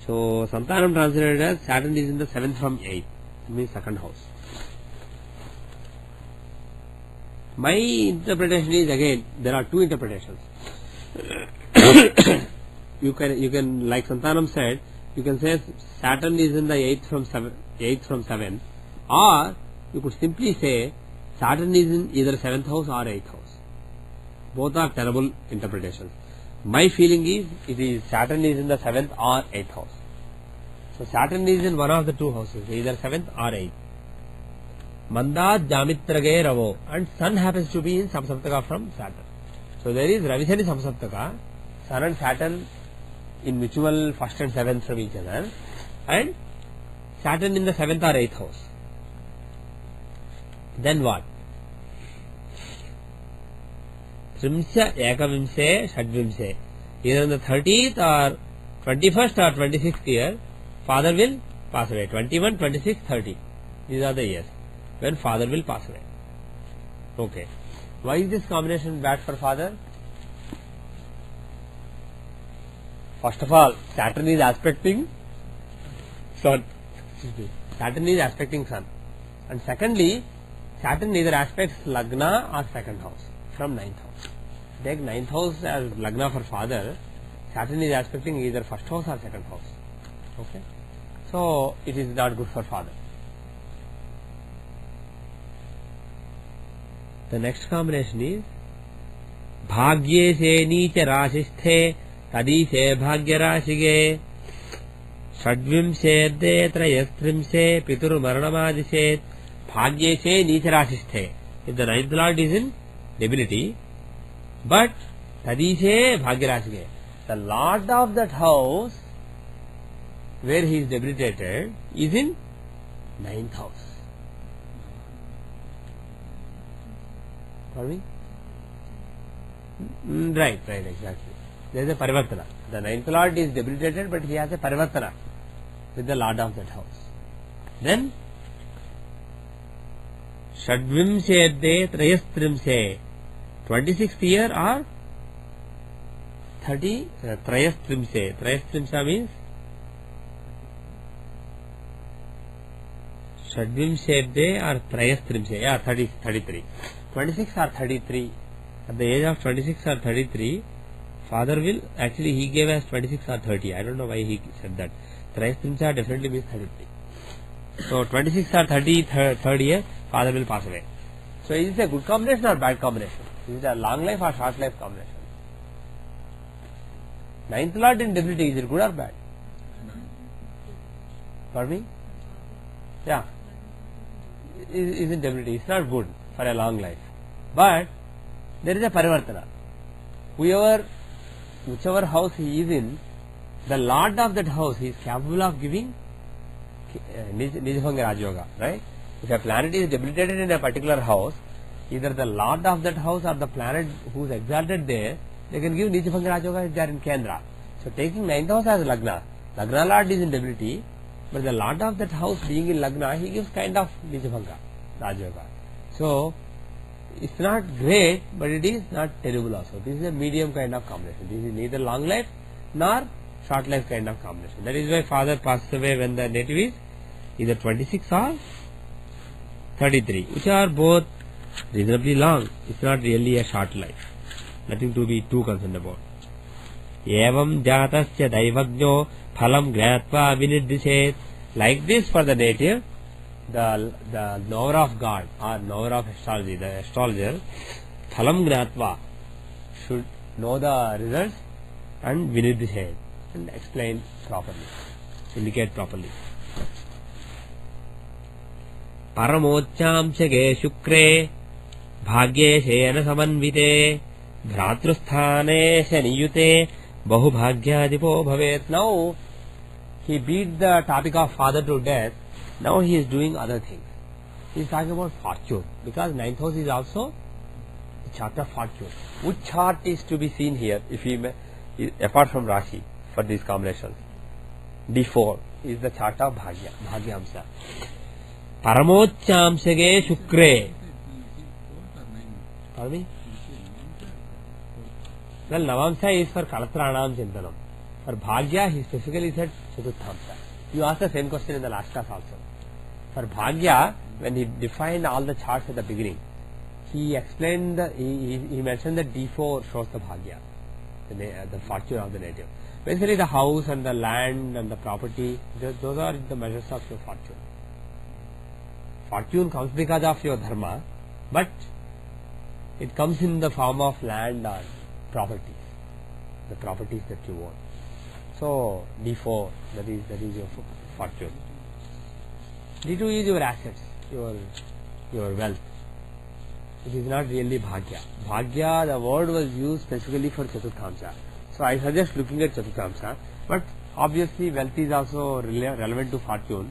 So Santanam translated as Saturn is in the 7th from 8th. It means 2nd house. My interpretation is, again, there are 2 interpretations. you can, like Santanam said, you can say Saturn is in the 8th from 7th, or you could simply say Saturn is in either 7th house or 8th house. Both are terrible interpretations. My feeling is, it is Saturn is in the 7th or 8th house. So Saturn is in one of the 2 houses, either 7th or 8th. Manda Jamitrage Ravo, and Sun happens to be in Samsaptaka from Saturn. So there is Ravishani Samsaptaka, Sun and Saturn in mutual 1st and 7th from each other, and Saturn in the 7th or 8th house. Then what? Trimsha Ekavimse Shadvimse. Either in the 30th or 21st or 26th year, father will pass away. 21, 26, 30. These are the years when father will pass away. Okay. Why is this combination bad for father? First of all, Saturn is aspecting Sun. Saturn is aspecting Sun. And secondly, Saturn neither aspects Lagna or 2nd house from 9th house. Take 9th house as Lagna for father, Saturn is aspecting either 1st house or 2nd house. Okay. So it is not good for father. The next combination is Bhagye se nicha rashisthe tadi se bhagya rashige Shadvim se de trayastrim se pitur maranamadishet Bhagye se nicha rashisthe. If the 9th lord is in debility, but tadi se bhagya rashige, the lord of that house where he is debilitated is in 9th house. Pardon me? Right, exactly. There is a parivartana. The 9th lord is debilitated, but he has a parivartana with the lord of that house. Then Shadvimse de Trayastrimse, 26th year or 30 Trayastrimse. Trayastrimsa means Shadvimse de or Trayastrimse. Yeah, 33. 26 or 33. At the age of 26 or 33, father will, actually he gave us 26 or 30. I don't know why he said that. Trayastrimsa definitely means 33. So 26 or 30, third year, father will pass away. So is it a good combination or bad combination? Is it a long life or short life combination? 9th lord in debility, is it good or bad? Pardon me? Yeah. Is in debility. It's not good for a long life. But there is a parivartana. Whichever house he is in, the lord of that house is capable of giving Nijabhanga Rajyoga, right? If a planet is debilitated in a particular house, either the lord of that house or the planet who is exalted there, they can give Nijabhanga Rajyoga if they are in Kendra. So taking 9th house as Lagna lord is in debility, but the lord of that house being in Lagna, he gives kind of Nijabhanga Rajyoga. So it's not great, but it is not terrible also. This is a medium kind of combination. This is neither long life nor short life kind of combination. That is why father passed away when the native is either 26 or 33, which are both reasonably long. It's not really a short life. Nothing to be too concerned about. Evam jatasya daivagno phalam gnatva vinirdishet. Like this for the native, the knower of God or knower of astrology, the astrologer, phalam gnatva, should know the results and vinirdishet, and explain properly, indicate properly. Paramocchamsage shukre bhagye shena samanvite bhratrusthane shaniyute bahu bhagyadipo bhavet. Now he beat the topic of father to death. Now he is doing other things. He is talking about fortune, because 9th house is also a chart of fortune. Which chart is to be seen here, if he may, apart from Rashi, for these combinations? D4 is the chart of Bhagya, Bhagyamsa. Paramocchamsage Shukre. Pardon me? Well, Navamsa is for Kalatranam Chintanam. For Bhagya, he specifically said Chaturthamsa. You asked the same question in the last class also. For Bhagya, when he defined all the charts at the beginning, he explained, he mentioned that D4 shows the Bhagya, the fortune of the native. Basically the house and the land and the property, those are the measures of your fortune. Fortune comes because of your dharma, but it comes in the form of land or properties, the properties that you own. So D4, that is your fortune. D2 is your assets, your wealth. It is not really Bhagya. Bhagya, the word was used specifically for Chaturthamsa. So I suggest looking at Chaturthamsa, but obviously wealth is also relevant to fortune.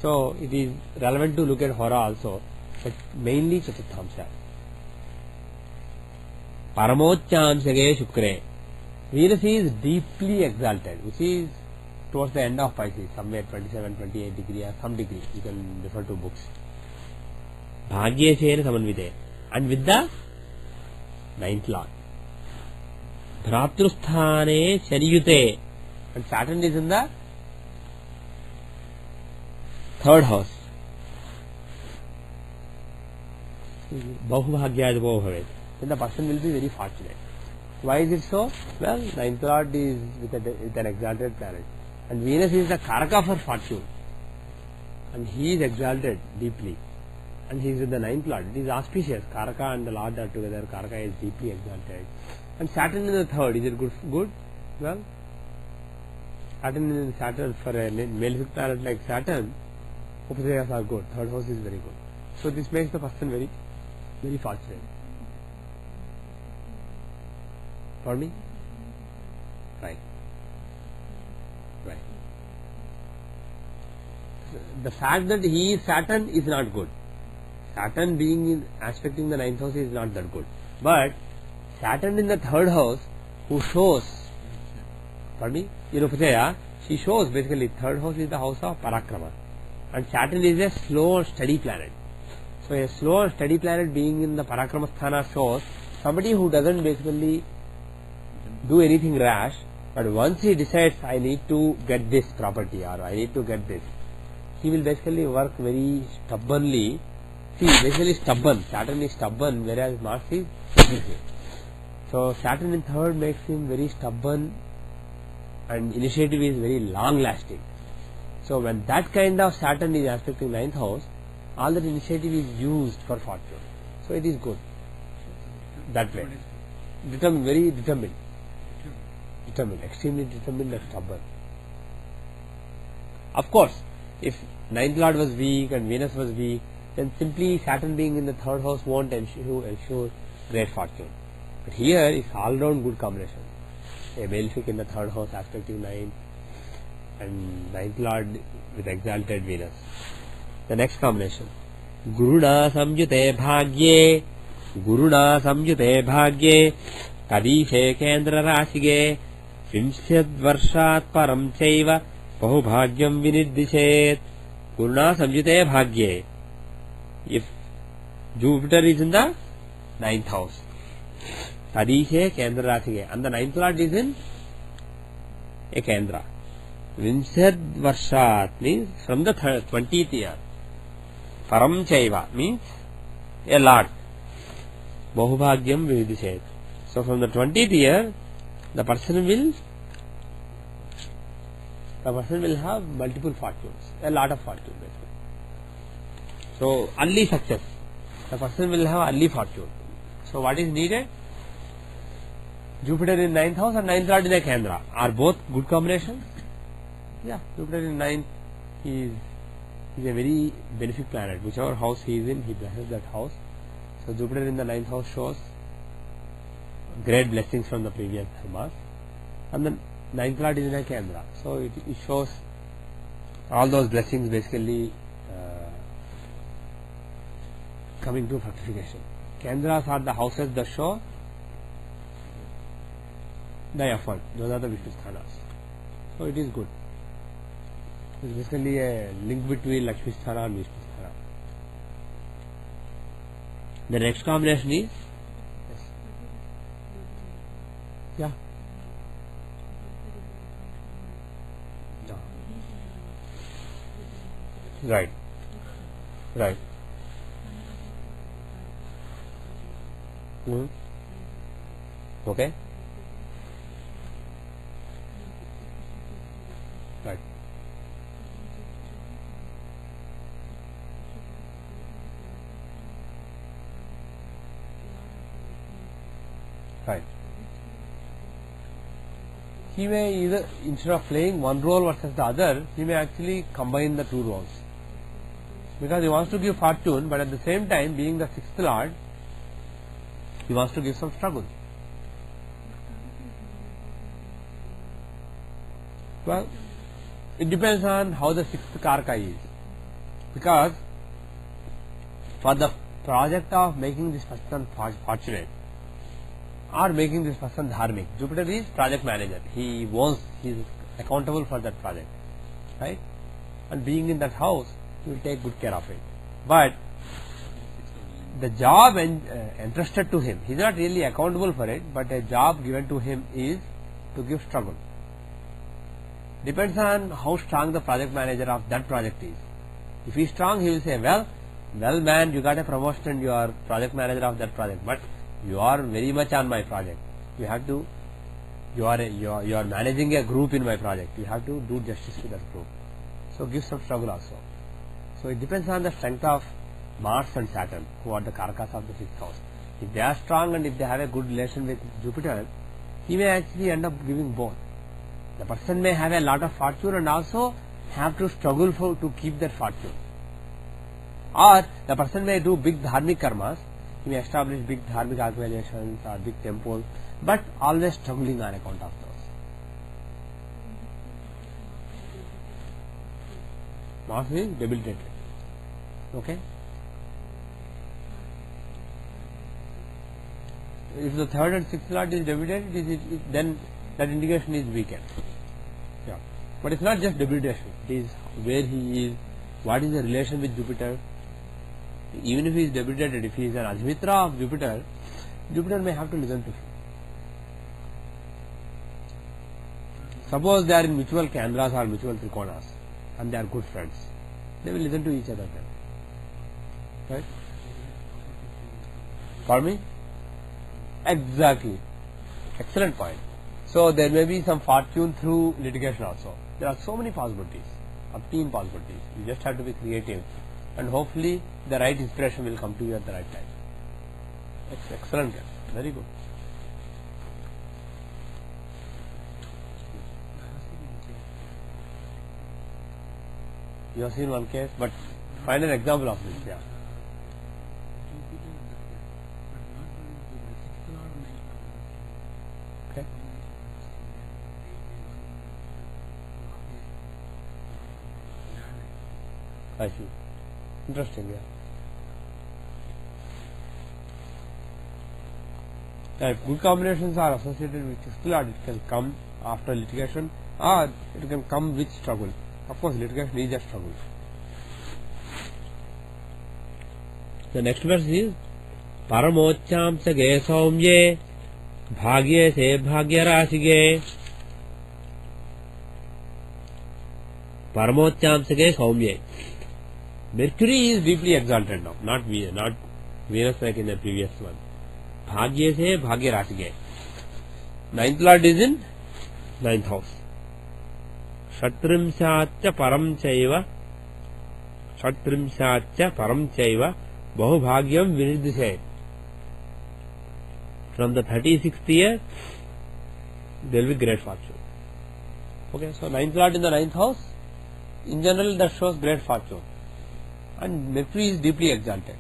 So it is relevant to look at Hora also, but mainly Chaturthamsa. Paramocchamsage Shukre. Venus is deeply exalted, which is towards the end of Pisces, somewhere 27, 28 degree or some degree. You can refer to books. Bhagye Shena Samanvite. And with the 9th lord. Bhratrusthane Shaniyute. And Saturn is in the 3rd house. Bahu Bhagyad Bhavet. Then the person will be very fortunate. Why is it so? Well, 9th lord is with an exalted planet. And Venus is the Karaka for fortune. And he is exalted deeply. And he is with the 9th lord. It is auspicious. Karaka and the lord are together. Karaka is deeply exalted. And Saturn in the 3rd. Is it good? Well, Saturn for a malefic planet like Saturn, Upasayas are good. 3rd house is very good. So this makes the person very, very fortunate. For me? Right. The fact that he is Saturn is not good. Saturn being aspecting the 9th house is not that good. But Saturn in the 3rd house, who shows, in Upasaya, she shows basically 3rd house is the house of Parakrama. And Saturn is a slow and steady planet. So a slow and steady planet being in the Parakrama Sthana shows somebody who doesn't basically do anything rash, but once he decides, I need to get this property or I need to get this, he will basically work very stubbornly. See, basically stubborn. Saturn is stubborn, whereas Mars is submissive. So Saturn in 3rd makes him very stubborn, and initiative is very long lasting. So when that kind of Saturn is aspecting 9th house, all that initiative is used for fortune. So it is good that way. Very determined, extremely determined and stubborn. Of course, if 9th lord was weak and Venus was weak, then simply Saturn being in the 3rd house won't ensure great fortune. But here is all round good combination. A malefic in the third house aspecting 9 and ninth lord with exalted Venus. The next combination. Guruna samyute bhagye Guruna samyute bhagye Kadishe kendra rasige Vimsyad varshat param chaiva Bahubhagyam vinirdishet. Guruna samyute bhagye. If Jupiter is in the ninth house, Tadishe kendra rasige, and the ninth lord is in a kendra. Vimsyad varshat means from the 20th year. Param chaiva means a lot. Bahubhagyam vinirdishet. So from the 20th year, the person will have multiple fortunes, a lot of fortune basically. So early success, the person will have early fortune. So what is needed? Jupiter in ninth house and ninth lord in a kendra. Are both good combinations? Yeah, Jupiter in ninth is a very benefic planet. Whichever house he is in, he blesses that house. So Jupiter in the ninth house shows great blessings from the previous dharmas, and the ninth lord is in a kendra. So it shows all those blessings basically coming to fructification. Kendras are the houses that show the effort. Those are the Vishnu sthanas. So it is good. It is basically a link between Lakshmi sthana and Vishnu sthana. The next combination is yeah. Right. Right. Okay. Right. Right. He may either, instead of playing one role versus the other, he may actually combine the two roles. Because he wants to give fortune, but at the same time, being the sixth lord, he wants to give some struggle. Well, it depends on how the sixth karka is. Because for the project of making this person fortunate or making this person dharmic, Jupiter is project manager. He is accountable for that project, right? And being in that house, he will take good care of it. But the job entrusted to him, he is not really accountable for it, but a job given to him is to give struggle. Depends on how strong the project manager of that project is. If he is strong, he will say, well man, you got a promotion and you are project manager of that project, but you are very much on my project. You are managing a group in my project. You have to do justice to that group. So give some struggle also. So it depends on the strength of Mars and Saturn, who are the karkas of the sixth house. If they are strong and if they have a good relation with Jupiter, he may actually end up giving both. The person may have a lot of fortune and also have to struggle to keep that fortune. Or the person may do big dharmic karmas, he may establish big dharmic organizations or big temples, but always struggling on account of those. Mars is debilitated. Okay? If the third and sixth lord is debilitated, then that indication is weakened. Yeah. But it's not just debilitation. It is where he is, what is the relation with Jupiter. Even if he is debilitated, if he is an Admitra of Jupiter, Jupiter may have to listen to him. Suppose they are in mutual kendras or mutual trikonas and they are good friends. They will listen to each other then. Right? For me? Exactly. Excellent point. So there may be some fortune through litigation also. There are so many possibilities, 15 possibilities. You just have to be creative and hopefully the right inspiration will come to you at the right time. Excellent. Very good. You have seen one case, but find an example of this. Yeah. I see. Interesting, yeah. Good combinations are associated with ikhtilat. It can come after litigation, or it can come with struggle. Of course, litigation is a struggle. The next verse is Paramocham sage saumye bhagye se bhagya rasige. Paramocham sage saumye. Mercury is deeply exalted now, not Venus like in the previous one. Bhagye se bhagya rasige. Ninth lord is in ninth house. Shatrimshatya param chaiva. Shatrimshatya param chaiva. Bahubhagyam vinirdishe. From the 36th year, there will be great fortune. Okay, so ninth lord in the ninth house, in general that shows great fortune. And Mercury is deeply exalted.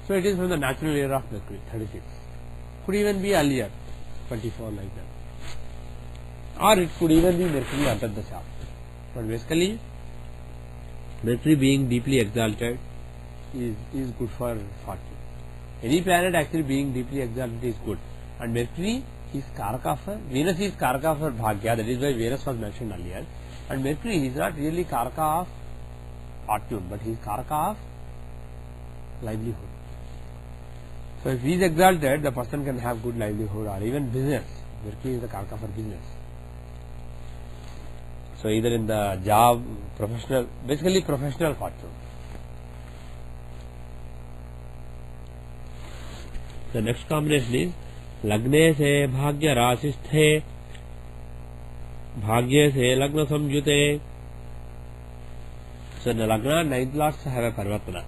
So it is from the natural year of Mercury, 36. Could even be earlier, 24 like that. Or it could even be Mercury under the chart. But basically, Mercury being deeply exalted is good for fortune. Any planet actually being deeply exalted is good. And Mercury is Karaka for, Venus is Karaka for Bhagya, that is why Venus was mentioned earlier. And Mercury is not really Karaka of fortune, but he is Karaka of livelihood. So if he is exalted, the person can have good livelihood or even business. Mercury is the Karaka for business. So either in the job, professional, basically professional fortune. The next combination is Lagne se bhagya rasisthe bhagya se lagna samjute. So in the lagna, ninth lords have a parvatana.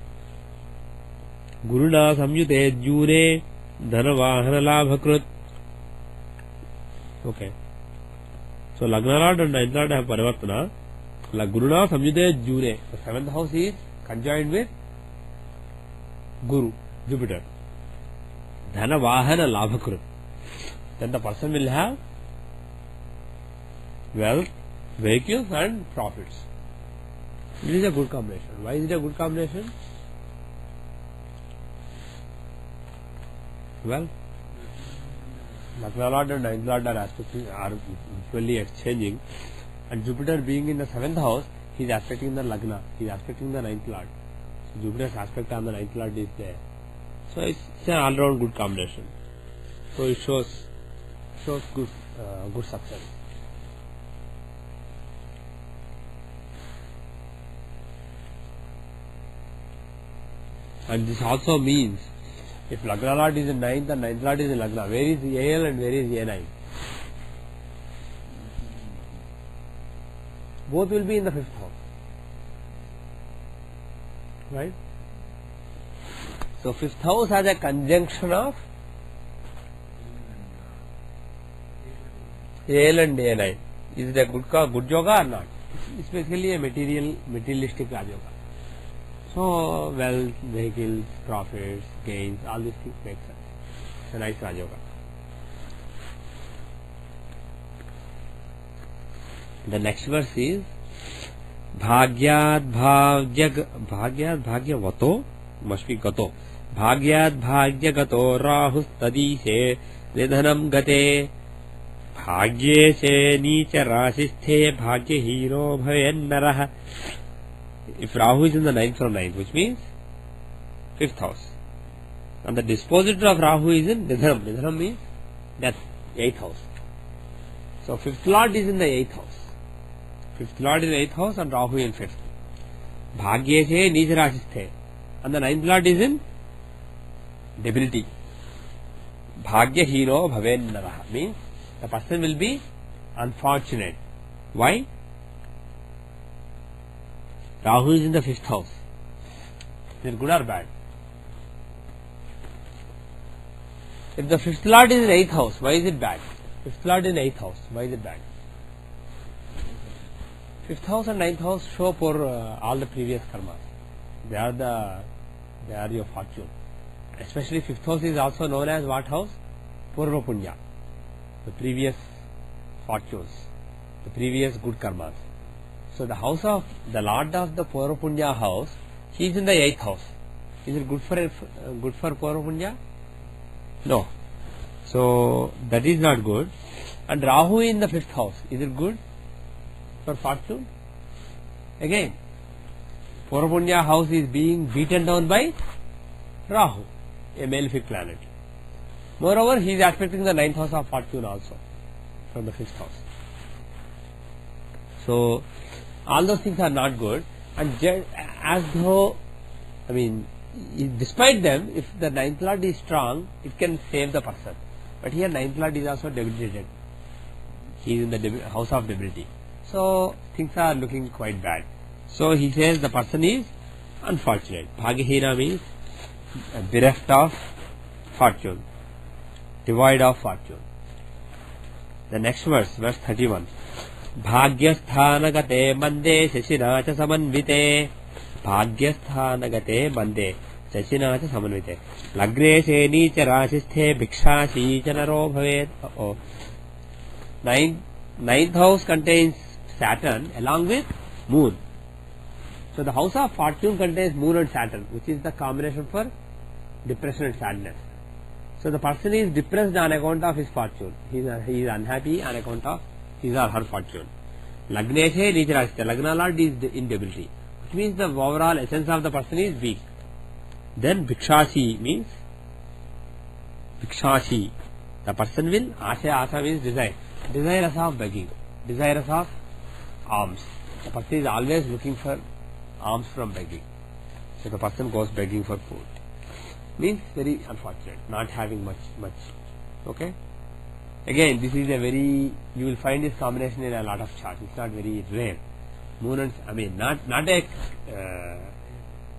Guruna samjute june dhanavahana labhakrut. Okay. So lagna lord and ninth lord have parvatana. Guruna samjute june. The seventh house is conjoined with Guru, Jupiter. Dhanavahana labhakrut. Then the person will have wealth, vehicles and profits. It is a good combination. Why is it a good combination? Well, Lagna Lord and ninth Lord are equally exchanging, and Jupiter being in the seventh house, he is aspecting the Lagna, he is aspecting the ninth Lord. So Jupiter's aspect on the ninth Lord is there. So it's an all-round good combination. So it shows good success. And this also means if Lagna Lord is in ninth and ninth Lord is in Lagna, where is AL and where is A9? Both will be in the fifth house. Right? So fifth house has a conjunction of AL and A9. Is it a good yoga or not? It's basically a materialistic Raj Yoga. So wealth, vehicles, profits, gains, all these things make sense. It's a nice Raj Yoga. The next verse is Bhagyad Bhagyavato, must be Gato. Bhagyad Bhagyagato Rahus Tadishe Nidhanam Gate Bhagye Se Nicha Rasisthe Bhagye Hero Bhavennarah. If Rahu is in the ninth from ninth, which means fifth house, and the dispositor of Rahu is in Nidhanam. Nidhanam means death, eighth house. So fifth lord is in the eighth house. Fifth lord in eighth house and Rahu in fifth. Bhagye Se Nicha Rasisthe, and the ninth lord is in debility. Bhagya Hero Bhavennarah means the person will be unfortunate. Why? Rahu is in the fifth house. Is it good or bad? If the fifth lord is in eighth house, why is it bad? Fifth lord in eighth house, why is it bad? Fifth house and ninth house show for all the previous karmas. They are your fortune. Especially fifth house is also known as what house? Purva Punya. The previous fortunes, the previous good karmas. So the house of the Lord of the Purva house, he is in the 8th house. Is it good for Purva? No. So that is not good. And Rahu in the 5th house, is it good for fortune? Again, Purva house is being beaten down by Rahu, a malefic planet. Moreover, he is aspecting the 9th house of fortune also from the 5th house. So all those things are not good, and as though, despite them, if the 9th lord is strong, it can save the person. But here 9th lord is also debilitated. He is in the house of debility. So things are looking quite bad. So he says the person is unfortunate. Bhagyahina means bereft of fortune, devoid of fortune. The next verse 31. Bhagyasthanagate mande shashina cha samanvite. Bhagyasthanagate mande shashina cha samanvite. Lagre se nicha rashisthe bhikshasi cha naro bhavet. Ninth house contains Saturn along with Moon. So the house of fortune contains Moon and Saturn, which is the combination for depression and sadness. So the person is depressed on account of his fortune. He is unhappy on account of his or her fortune. Lagneshe Nicharashita. Lagna Lord is in debility, which means the overall essence of the person is weak. Then Bhikshasi means Bhikshasi. The person will, Asa means desire. Desirous of begging, desirous of alms. The person is always looking for alms from begging. So the person goes begging for food. Means very unfortunate, not having much. Okay. Again, this is a very, you will find this combination in a lot of charts. It's not very rare. Moon and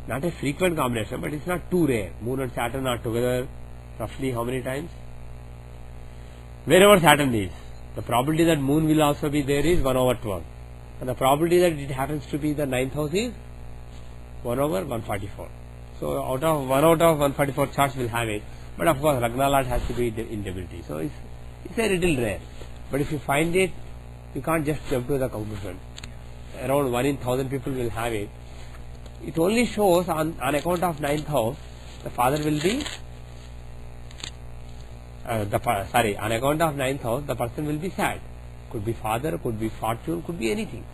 not a frequent combination, but it's not too rare. Moon and Saturn are together roughly how many times? Wherever Saturn is, the probability that Moon will also be there is 1/12, and the probability that it happens to be the 9th house is 1/144. So out of 1/144 charts will have it, but of course Lagna Lord has to be in debility. So it's a little rare. But if you find it, you can't just jump to the conclusion. Around 1 in 1000 people will have it. It only shows on account of 9th house, the father will be on account of 9th house, the person will be sad. Could be father, could be fortune, could be anything.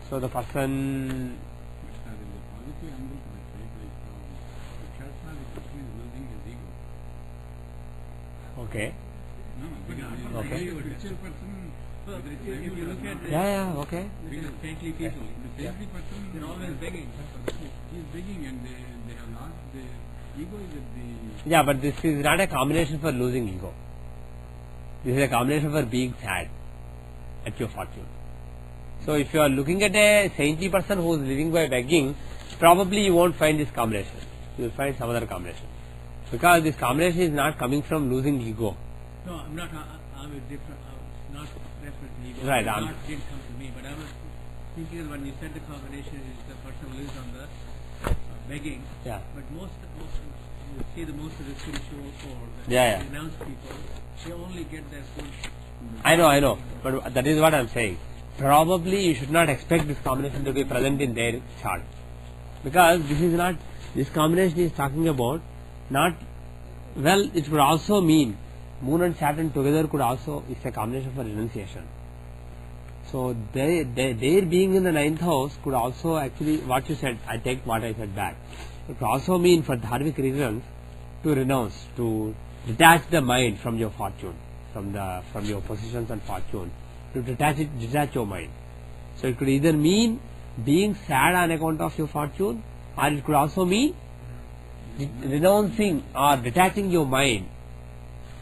So the person. Okay. Okay. Yeah, okay. Because saintly people, the saintly person, they're always begging. He's begging and they have lost the ego is at the... Yeah, but this is not a combination for losing ego. This is a combination for being sad at your fortune. So if you are looking at a saintly person who is living by begging, probably you won't find this combination. You will find some other combination. Because this combination is not coming from losing ego. No, I'm not, I'm a different, not referring to ego. Right, Didn't come to me, but I was thinking that when you said the combination is the person lives on the begging. Yeah. But most you see most of the spiritual or the renounced people, they only get their food. I know, but that is what I am saying. Probably you should not expect this combination to be present in their chart, because this combination is talking about it could also mean Moon and Saturn together could also, it's a combination for renunciation. So their being in the 9th house could also actually, what you said, I take what I said back. It could also mean for dharmic reasons to renounce, to detach the mind from your fortune, from your positions and fortune, to detach your mind. So it could either mean being sad on account of your fortune, or it could also mean renouncing or detaching your mind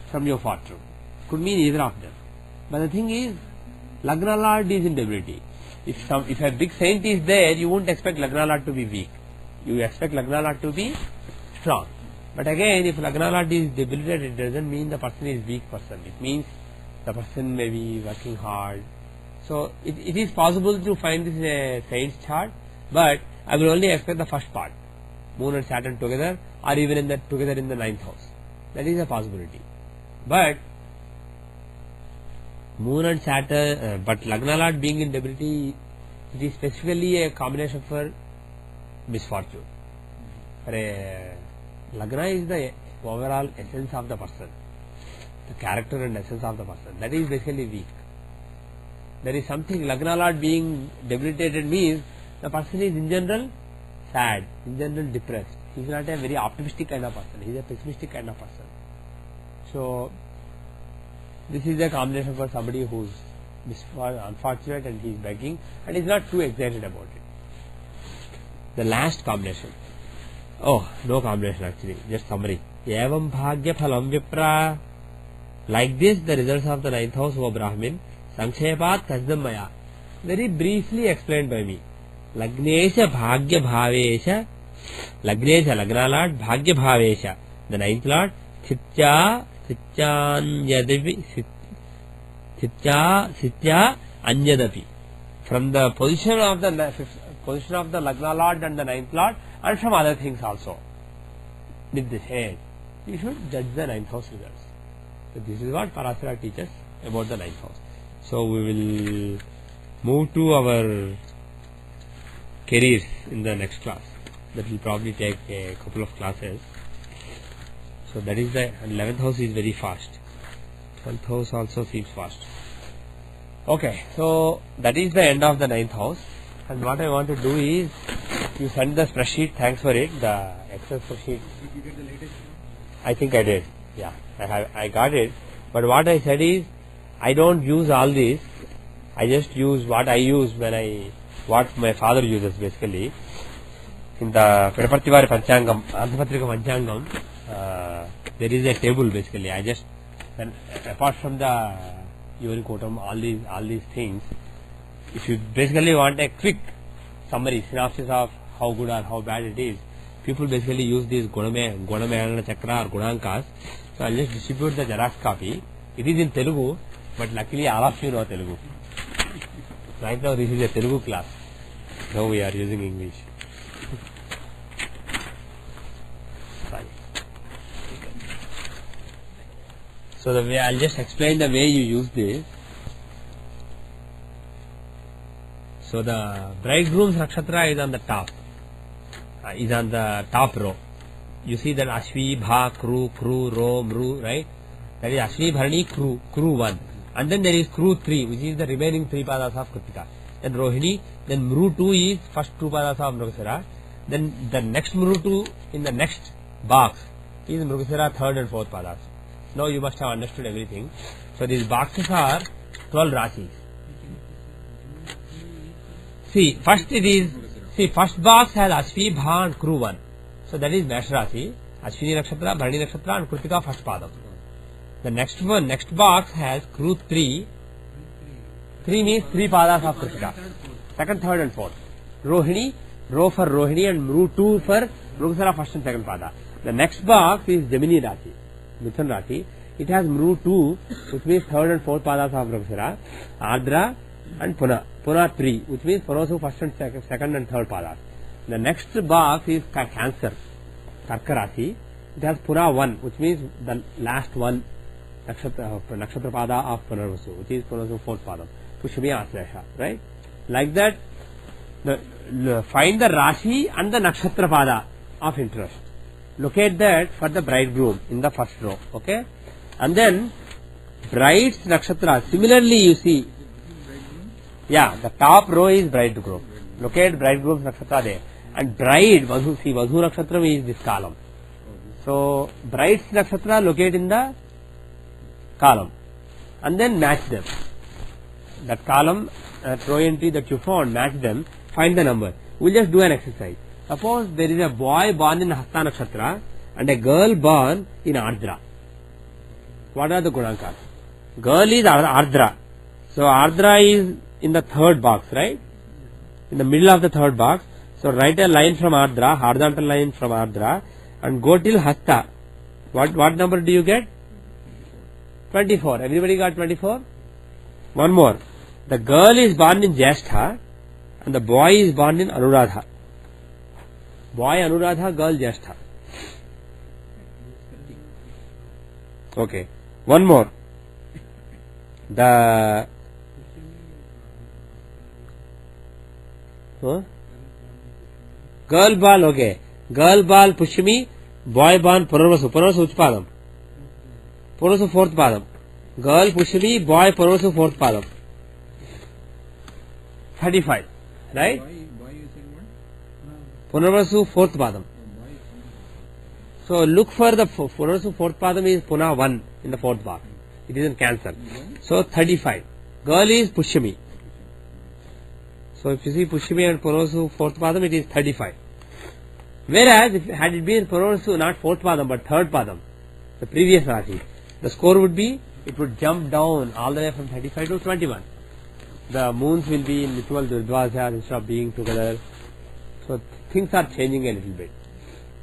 from your fortune. Could mean either of them. But the thing is, Lagna Lord is in debility. If a big saint is there, you won't expect Lagna Lord to be weak. You expect Lagna Lord to be strong. But again, if Lagna Lord is debilitated, it doesn't mean the person is weak person. It means the person may be working hard. So it is possible to find this in a saint's chart, but I will only expect the first part, Moon and Saturn together, or even together in the 9th house. That is a possibility. But Moon and Saturn, but Lagna Lord being in debility It is specifically a combination for misfortune. For a Lagna is the overall essence of the person, the character and essence of the person. That is basically weak. There is something, Lagna Lord being debilitated means the person is in general sad, in general depressed. He is not a very optimistic kind of person. He is a pessimistic kind of person. So this is a combination for somebody who is unfortunate and he is begging and is not too excited about it. The last combination. Oh, no combination actually, just summary. Evam bhagya phalam vipra. Like this, the results of the ninth house, O Brahmin, Sankshepat Kajdam Maya. Very briefly explained by me. Lagnesha bhagya bhavesha. Lagnesha, Lagna Lord, bhagya bhavesha. The ninth Lord, Sitya Anyadapi. From the position of the Lagna Lord and the ninth Lord, and from other things also. With this head, you should judge the ninth house results. So this is what Parasara teaches about the ninth house. So we will move to our careers in the next class. That will probably take a couple of classes. So that is the 11th house is very fast. 12th house also seems fast. Okay, so that is the end of the 9th house. And what I want to do is, you send the spreadsheet, thanks for it, the Excel spreadsheet. Did you get the latest one? I think I did. Yeah, I got it. But what I said is, I don't use all this. I just use what I use what my father uses basically. In the Pidapartivari Panchangam, Andhrapatrika Panchangam, there is a table basically. I just, apart from the Yurikotam, all these things, if you basically want a quick summary, synopsis of how good or how bad it is, people basically use these Gunamana Chakra or Gunankas. So I'll just distribute the Xerox copy. It is in Telugu, but luckily all of you know Telugu. Right now this is a Telugu class. Now we are using English. Fine. So the way I'll just explain the way you use this. So the bridegroom's nakshatra is on the top. Is on the top row. You see that Ashvi, Bha, Kru, Ro, Mru, right? That is Ashvi, Bharani, Kru 1. And then there is Kru 3, which is the remaining 3 padas of Kritika. Then Rohini, then Mru 2 is first 2 padas of Mrugasara. Then the next Mru 2 in the next box is Mrugasara 3rd and 4th padas. Now you must have understood everything. So these boxes are 12 Rasis. See, first box has Ashvi, Bha and Kru 1. So that is Mesh Rasi, Ashwini Nakshatra, Bharani Nakshatra and Kritika first padam. The next box has Kru 3. 3 means 3 padas of Kritika. Second, third and fourth. Rohini, Ro for Rohini and Mru 2 for Mrugasara first and second pada. The next box is Gemini Rasi, Mithun Rasi. It has Mru 2, which means third and fourth padas of Mrugasara, Ardra and Puna 3, which means Punosu first and second and third padas. The next box is Cancer, Karka Rasi. It has Pura 1, which means the last one Nakshatra Pada of Punarvasu, which is Punasu 4th Padam. Pushmi Aslesha, right? Like that, find the Rashi and the Nakshatra Pada of interest. Locate that for the bridegroom in the first row, okay? And then, bride's Nakshatra, similarly you see, yeah, the top row is bridegroom. Locate bridegroom's Nakshatra there. And bride, Vadhu Nakshatra is this column. So, bride's Nakshatra locate in the column. And then match them. That column, row entry that you found, match them, find the number. We'll just do an exercise. Suppose there is a boy born in Hasta Nakshatra and a girl born in Ardra. What are the Gunankas? Girl is Ardra. So, Ardra is in the third box, right? In the middle of the third box. So write a line from Ardra, horizontal line from Ardra, and go till Hasta. What number do you get? 24. Everybody got 24? One more. The girl is born in Jyeshtha and the boy is born in Anuradha. Boy Anuradha, girl Jyeshtha. Okay. One more. Huh? Girl ball, okay. Girl ball Pushmi, boy ball Puravasu. Puravasu which padam? Puravasu fourth padam. Girl Pushmi, boy Puravasu fourth padam. 35. Right? Boy you said what? Punarvasu fourth padam. Boy. So look for the Punarvasu fourth padam is Puna 1 in the fourth bar. It is in Cancer. So 35. Girl is Pushmi. So if you see Pushmi and Punarvasu fourth padam, it is 35. Whereas if had it been Punarvasu not fourth padam but third padam, the previous Rashi, the score would be, it would jump down all the way from 35 to 21. The moons will be in mutual Durdvasya instead of being together. So things are changing a little bit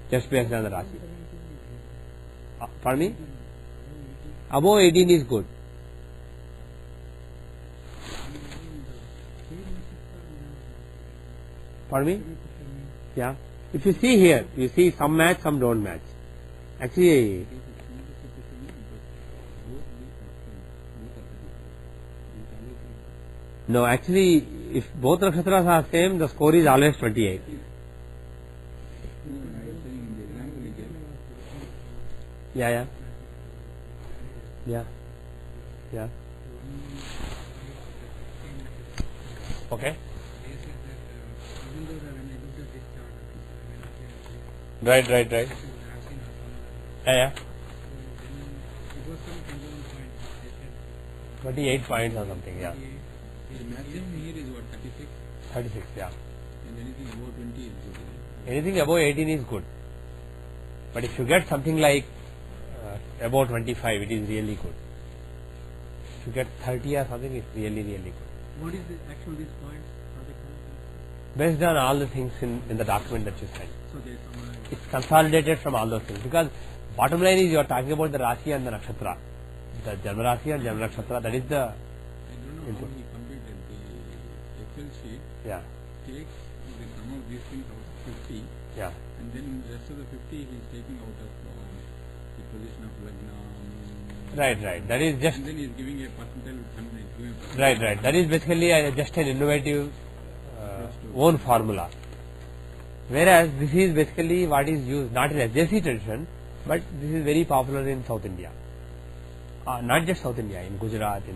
just based on the Rashi. Pardon me? Above 18 is good. Pardon me? Yeah. If you see here, you see some match, some don't match. Actually, no, actually, if both nakshatras are same, the score is always 28. Yeah. Okay. Right. Yeah. 28 points or something, yeah. The maximum here is what, 36? 36, yeah. And anything above 20 is good. Anything above 18 is good. But if you get something like above 25, it is really good. If you get 30 or something, it's really good. What is the actual these points? Are they called? Based on all the things in the document that you sent. So they summarize. It's consolidated from all those things. Because bottom line is you are talking about the Rashi and the Nakshatra. The Janma Rashi and Janma Nakshatra, that is the... I don't know how he completed the Excel sheet. Yeah. Takes the sum of these things out of 50. Yeah. And then the rest of the 50 he is taking out of the position of Lagna. Right. That is just... And then he is giving a percentile with 100. Giving a percentile. Right. That is basically just an innovative own formula. Whereas this is basically what is used, not in SJC tradition, but this is very popular in South India. Not just South India, in Gujarat, in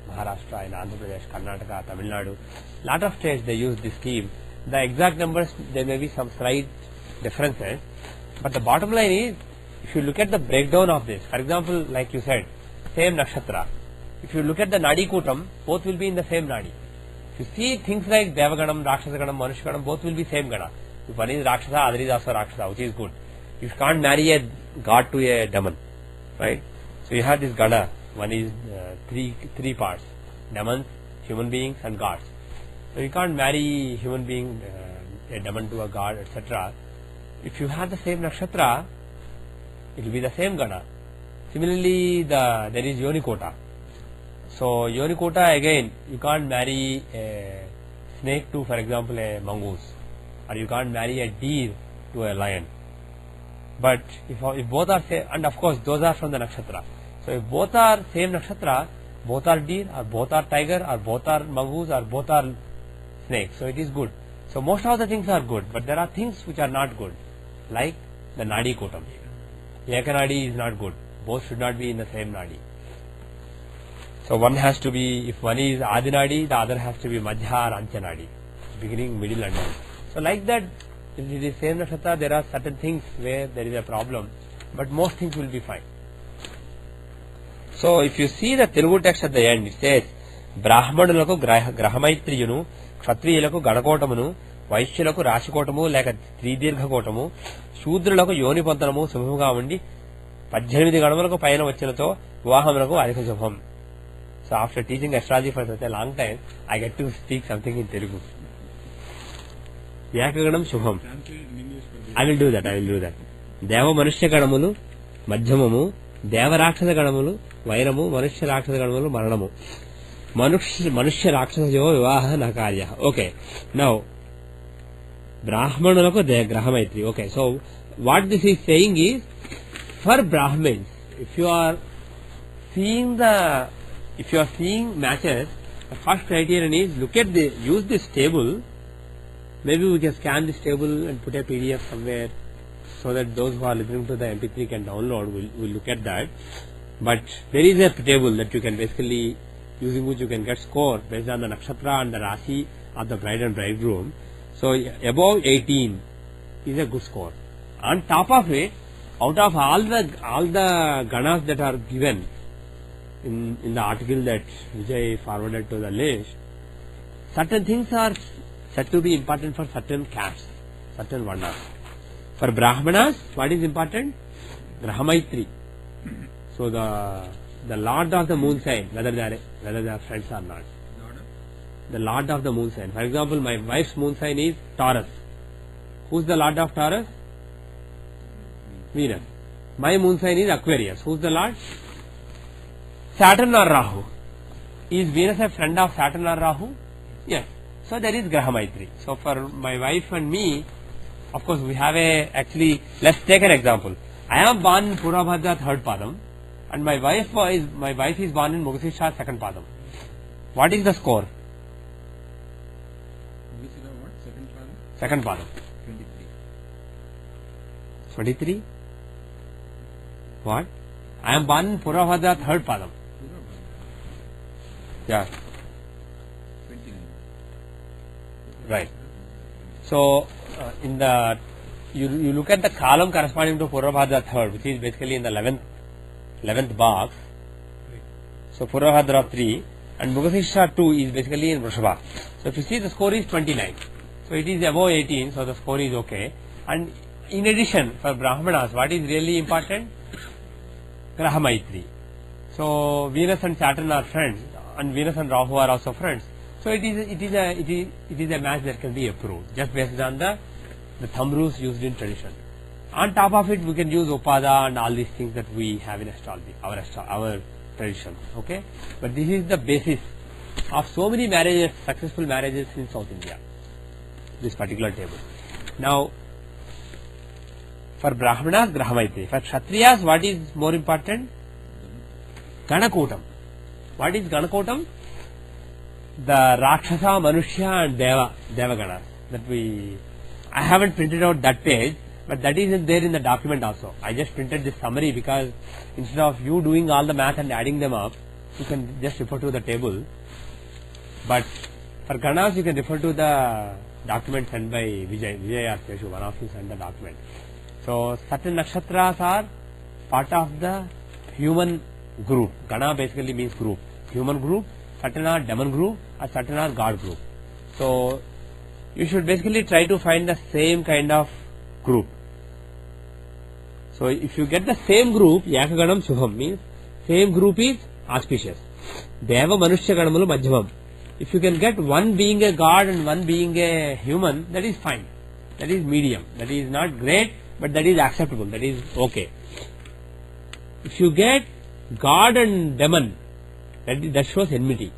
Maharashtra, in Andhra Pradesh, Karnataka, Tamil Nadu. Lot of states they use this scheme. The exact numbers, there may be some slight differences, but the bottom line is, if you look at the breakdown of this, for example, like you said, same nakshatra. If you look at the Nadi Kutam, both will be in the same Nadi. If you see things like Devaganam, Rakshasaganam, Manushyaganam, both will be same Gana. If one is Rakshasa, other is also Rakshasa, which is good. You can't marry a god to a demon, right? So you have this Gana, one is three parts, demons, human beings and gods. So you can't marry human being, a demon to a god, etc. If you have the same nakshatra, it will be the same Gana. Similarly, there is Yonikota. So Yonikota again, you can't marry a snake to, for example, a mongoose, or you can't marry a deer to a lion. But if both are same, and of course those are from the nakshatra. So if both are same nakshatra, both are deer, or both are tiger, or both are mongoose, or both are snake. So it is good. So most of the things are good, but there are things which are not good, like the Nadi Kutam. Ekanadi is not good. Both should not be in the same Nadi. So one has to be, if one is Adinadi, the other has to be Madhya or Anchanadi, beginning, middle and end. So like that, if it is same nakshatra, there are certain things where there is a problem, but most things will be fine. So if you see the Telugu text at the end, it says, Brahmanulaku Grahamaitriyunu, Kshatriyulaku Ganakotamunu, Vaishyulaku Rashikotamu, like a Tridirghakotamu, Shudrulaku Yonipanthanamu, Samhugamandi, 18 గణములకు పైన వచ్చినతో వివాహములకు అధిక శుభం. So after teaching astrology for such a long time, I get to speak something in Telugu. ఏకగణం శుభం. I will do that. దేవ మనుష్య గణములు మధ్యమము, దేవ రాక్షస గణములు వైరము, మనుష్య రాక్షస గణములు మరణము. మనుష్య రాక్షసయో వివాహ న కార్య. ఓకే, నౌ బ్రాహ్మణులకు గ్రహమైత్రి. Okay, so what this is saying is, for Brahmins, if you are seeing matches, the first criterion is use this table Maybe we can scan this table and put a PDF somewhere so that those who are listening to the MP3 can download. We'll look at that. But there is a table that you can basically, using which you can get score based on the nakshatra and the rasi of the bride and bridegroom. So above 18 is a good score. On top of it, out of all the ganas that are given in the article that Vijay forwarded to the list, certain things are said to be important for certain castes, certain varnas. For Brahmanas, what is important? Grahamaitri. So the Lord of the moon sign, whether they are friends or not. The Lord of the moon sign. For example, my wife's moon sign is Taurus. Who's the Lord of Taurus? Venus. My moon sign is Aquarius. Who's the Lord? Saturn or Rahu. Is Venus a friend of Saturn or Rahu? Yes. So there is Graha Maitri. So for my wife and me, of course we have actually, let's take an example. I am born in Purvabhadra 3rd Padam and my wife is born in Mugashira 2nd Padam. What is the score? Which is the what? 2nd Padam. 23? What? I am born in Purvabhadra 3rd Padam. Yeah. 29. Right. So in the you look at the column corresponding to Purvabhadra 3rd, which is basically in the 11th box. So Purvabhadra 3 and Mugashira 2 is basically in Vrishabha. So if you see, the score is 29. So it is above 18, so the score is okay. And in addition, for Brahmanas, what is really important? Graha Maitri. So Venus and Saturn are friends, and Venus and Rahu are also friends. So it is a match that can be approved just based on the thumb rules used in tradition. On top of it, we can use Upada and all these things that we have in astrology, our tradition. Okay, but this is the basis of so many marriages, successful marriages in South India. This particular table. Now, for Brahmanas, Graha Maitri. For Kshatriyas, what is more important? Ganakotam. What is Ganakotam? The Rakshasa, Manushya and Devaganas. I haven't printed out that page, but that is there in the document also. I just printed this summary because instead of you doing all the math and adding them up, you can just refer to the table. But for Ganas, you can refer to the document sent by Vijay or Keshu, one of you sent the document. So certain nakshatras are part of the human group. Gana basically means group. Human group, certain are demon group, or certain are god group. So you should basically try to find the same kind of group. So if you get the same group, Yakaganam Shubham means same group is auspicious. Deva Manushya Ganamalu Madhyamam. If you can get one being a god and one being a human, that is fine. That is medium. That is not great, but that is acceptable. That is okay. If you get god and demon, that shows enmity.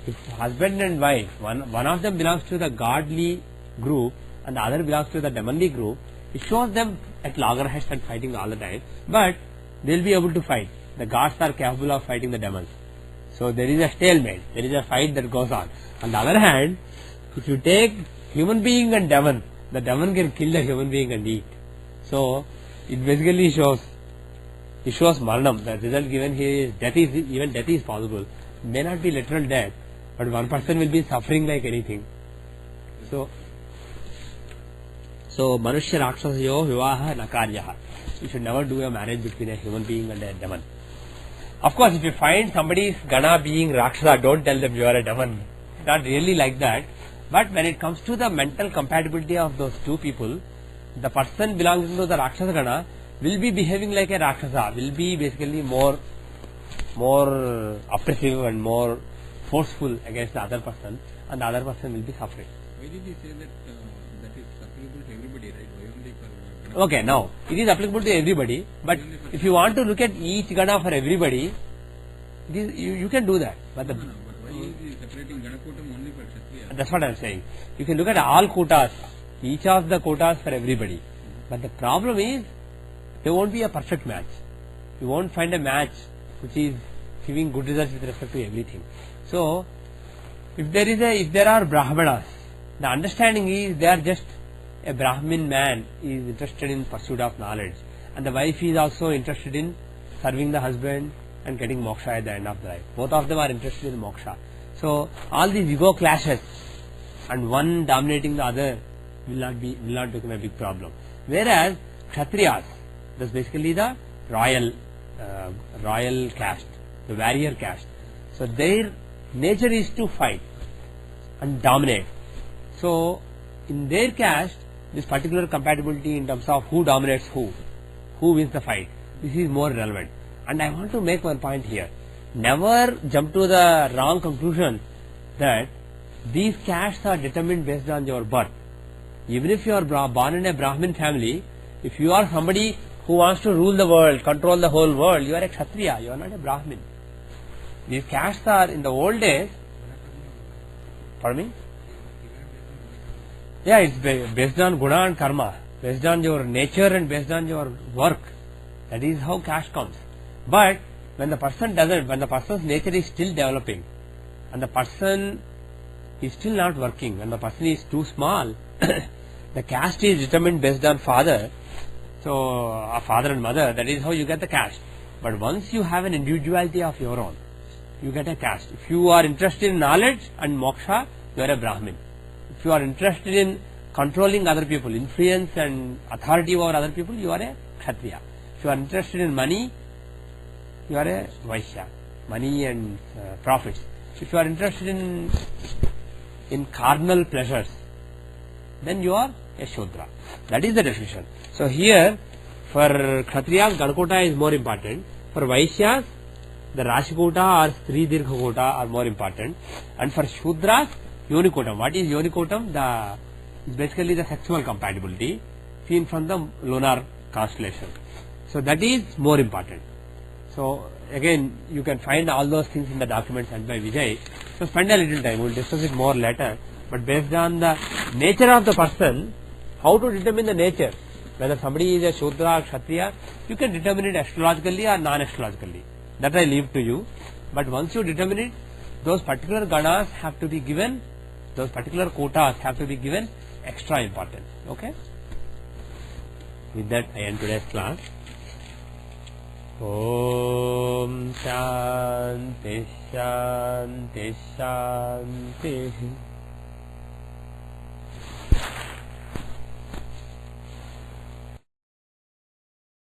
If husband and wife, one of them belongs to the godly group and the other belongs to the demonly group, it shows them at loggerheads and fighting all the time. But they will be able to fight. The gods are capable of fighting the demons. So there is a stalemate. There is a fight that goes on. On the other hand, if you take human being and demon, the demon can kill the human being and eat. So it basically shows maranam. The result given here is even death is possible. It may not be literal death, but one person will be suffering like anything. So Manushya Rakshasayo Vivaha Nakaryaha. You should never do a marriage between a human being and a demon. Of course, if you find somebody's Gana being Rakshasa, don't tell them you are a demon. Not really like that. But when it comes to the mental compatibility of those two people, the person belonging to the Rakshasa Gana will be behaving like a Rakshasa, will be basically more oppressive and more forceful against the other person, and the other person will be suffering. Why did you say that that is applicable to everybody, right? Why only for Okay, now it is applicable to everybody, but if you want to look at each Gana for everybody, you can do that. But but why is he separating Ganakotam only for Kshatriya? That's what I am saying. You can look at all quotas, each of the quotas for everybody. But the problem is, there won't be a perfect match. You won't find a match which is giving good results with respect to everything. So, if there are Brahmanas The understanding is they are just a Brahmin man is interested in pursuit of knowledge, and the wife is also interested in serving the husband and getting moksha at the end of the life. Both of them are interested in moksha. So all these ego clashes and one dominating the other will not become a big problem. Whereas Kshatriyas, that's basically the royal caste, the warrior caste. So their nature is to fight and dominate. So in their caste, this particular compatibility in terms of who dominates who wins the fight, this is more relevant. And I want to make one point here. Never jump to the wrong conclusion that these castes are determined based on your birth. Even if you are born in a Brahmin family, if you are somebody who wants to rule the world, control the whole world, you are a Kshatriya, you are not a Brahmin. These castes are in the old days. Pardon me? Yeah, it's based on guna and karma, based on your nature and based on your work. That is how caste comes. But when the person doesn't, when the person's nature is still developing and the person is still not working, when the person is too small, the caste is determined based on father. So a father and mother, that is how you get the caste. But once you have an individuality of your own, you get a caste. If you are interested in knowledge and moksha, you are a Brahmin. If you are interested in controlling other people, influence and authority over other people, you are a Kshatriya. If you are interested in money, you are a Vaishya, money and profits. If you are interested in carnal pleasures, then you are a Shudra. That is the definition. So here, for Kshatriyas, Ganakota is more important. For Vaishyas, the Rashikota or Stri Dirghakota are more important. And for Shudras, Yonikotam. What is Yonikotam? It's basically the sexual compatibility seen from the lunar constellation. So that is more important. So again, you can find all those things in the documents sent by Vijay. So spend a little time. We will discuss it more later. But based on the nature of the person, how to determine the nature, whether somebody is a Shudra or Kshatriya, you can determine it astrologically or non-astrologically. That I leave to you. But once you determine it, those particular ganas have to be given, those particular quotas have to be given extra importance. Okay? With that, I end today's class. Om Shanti Shanti Shanti.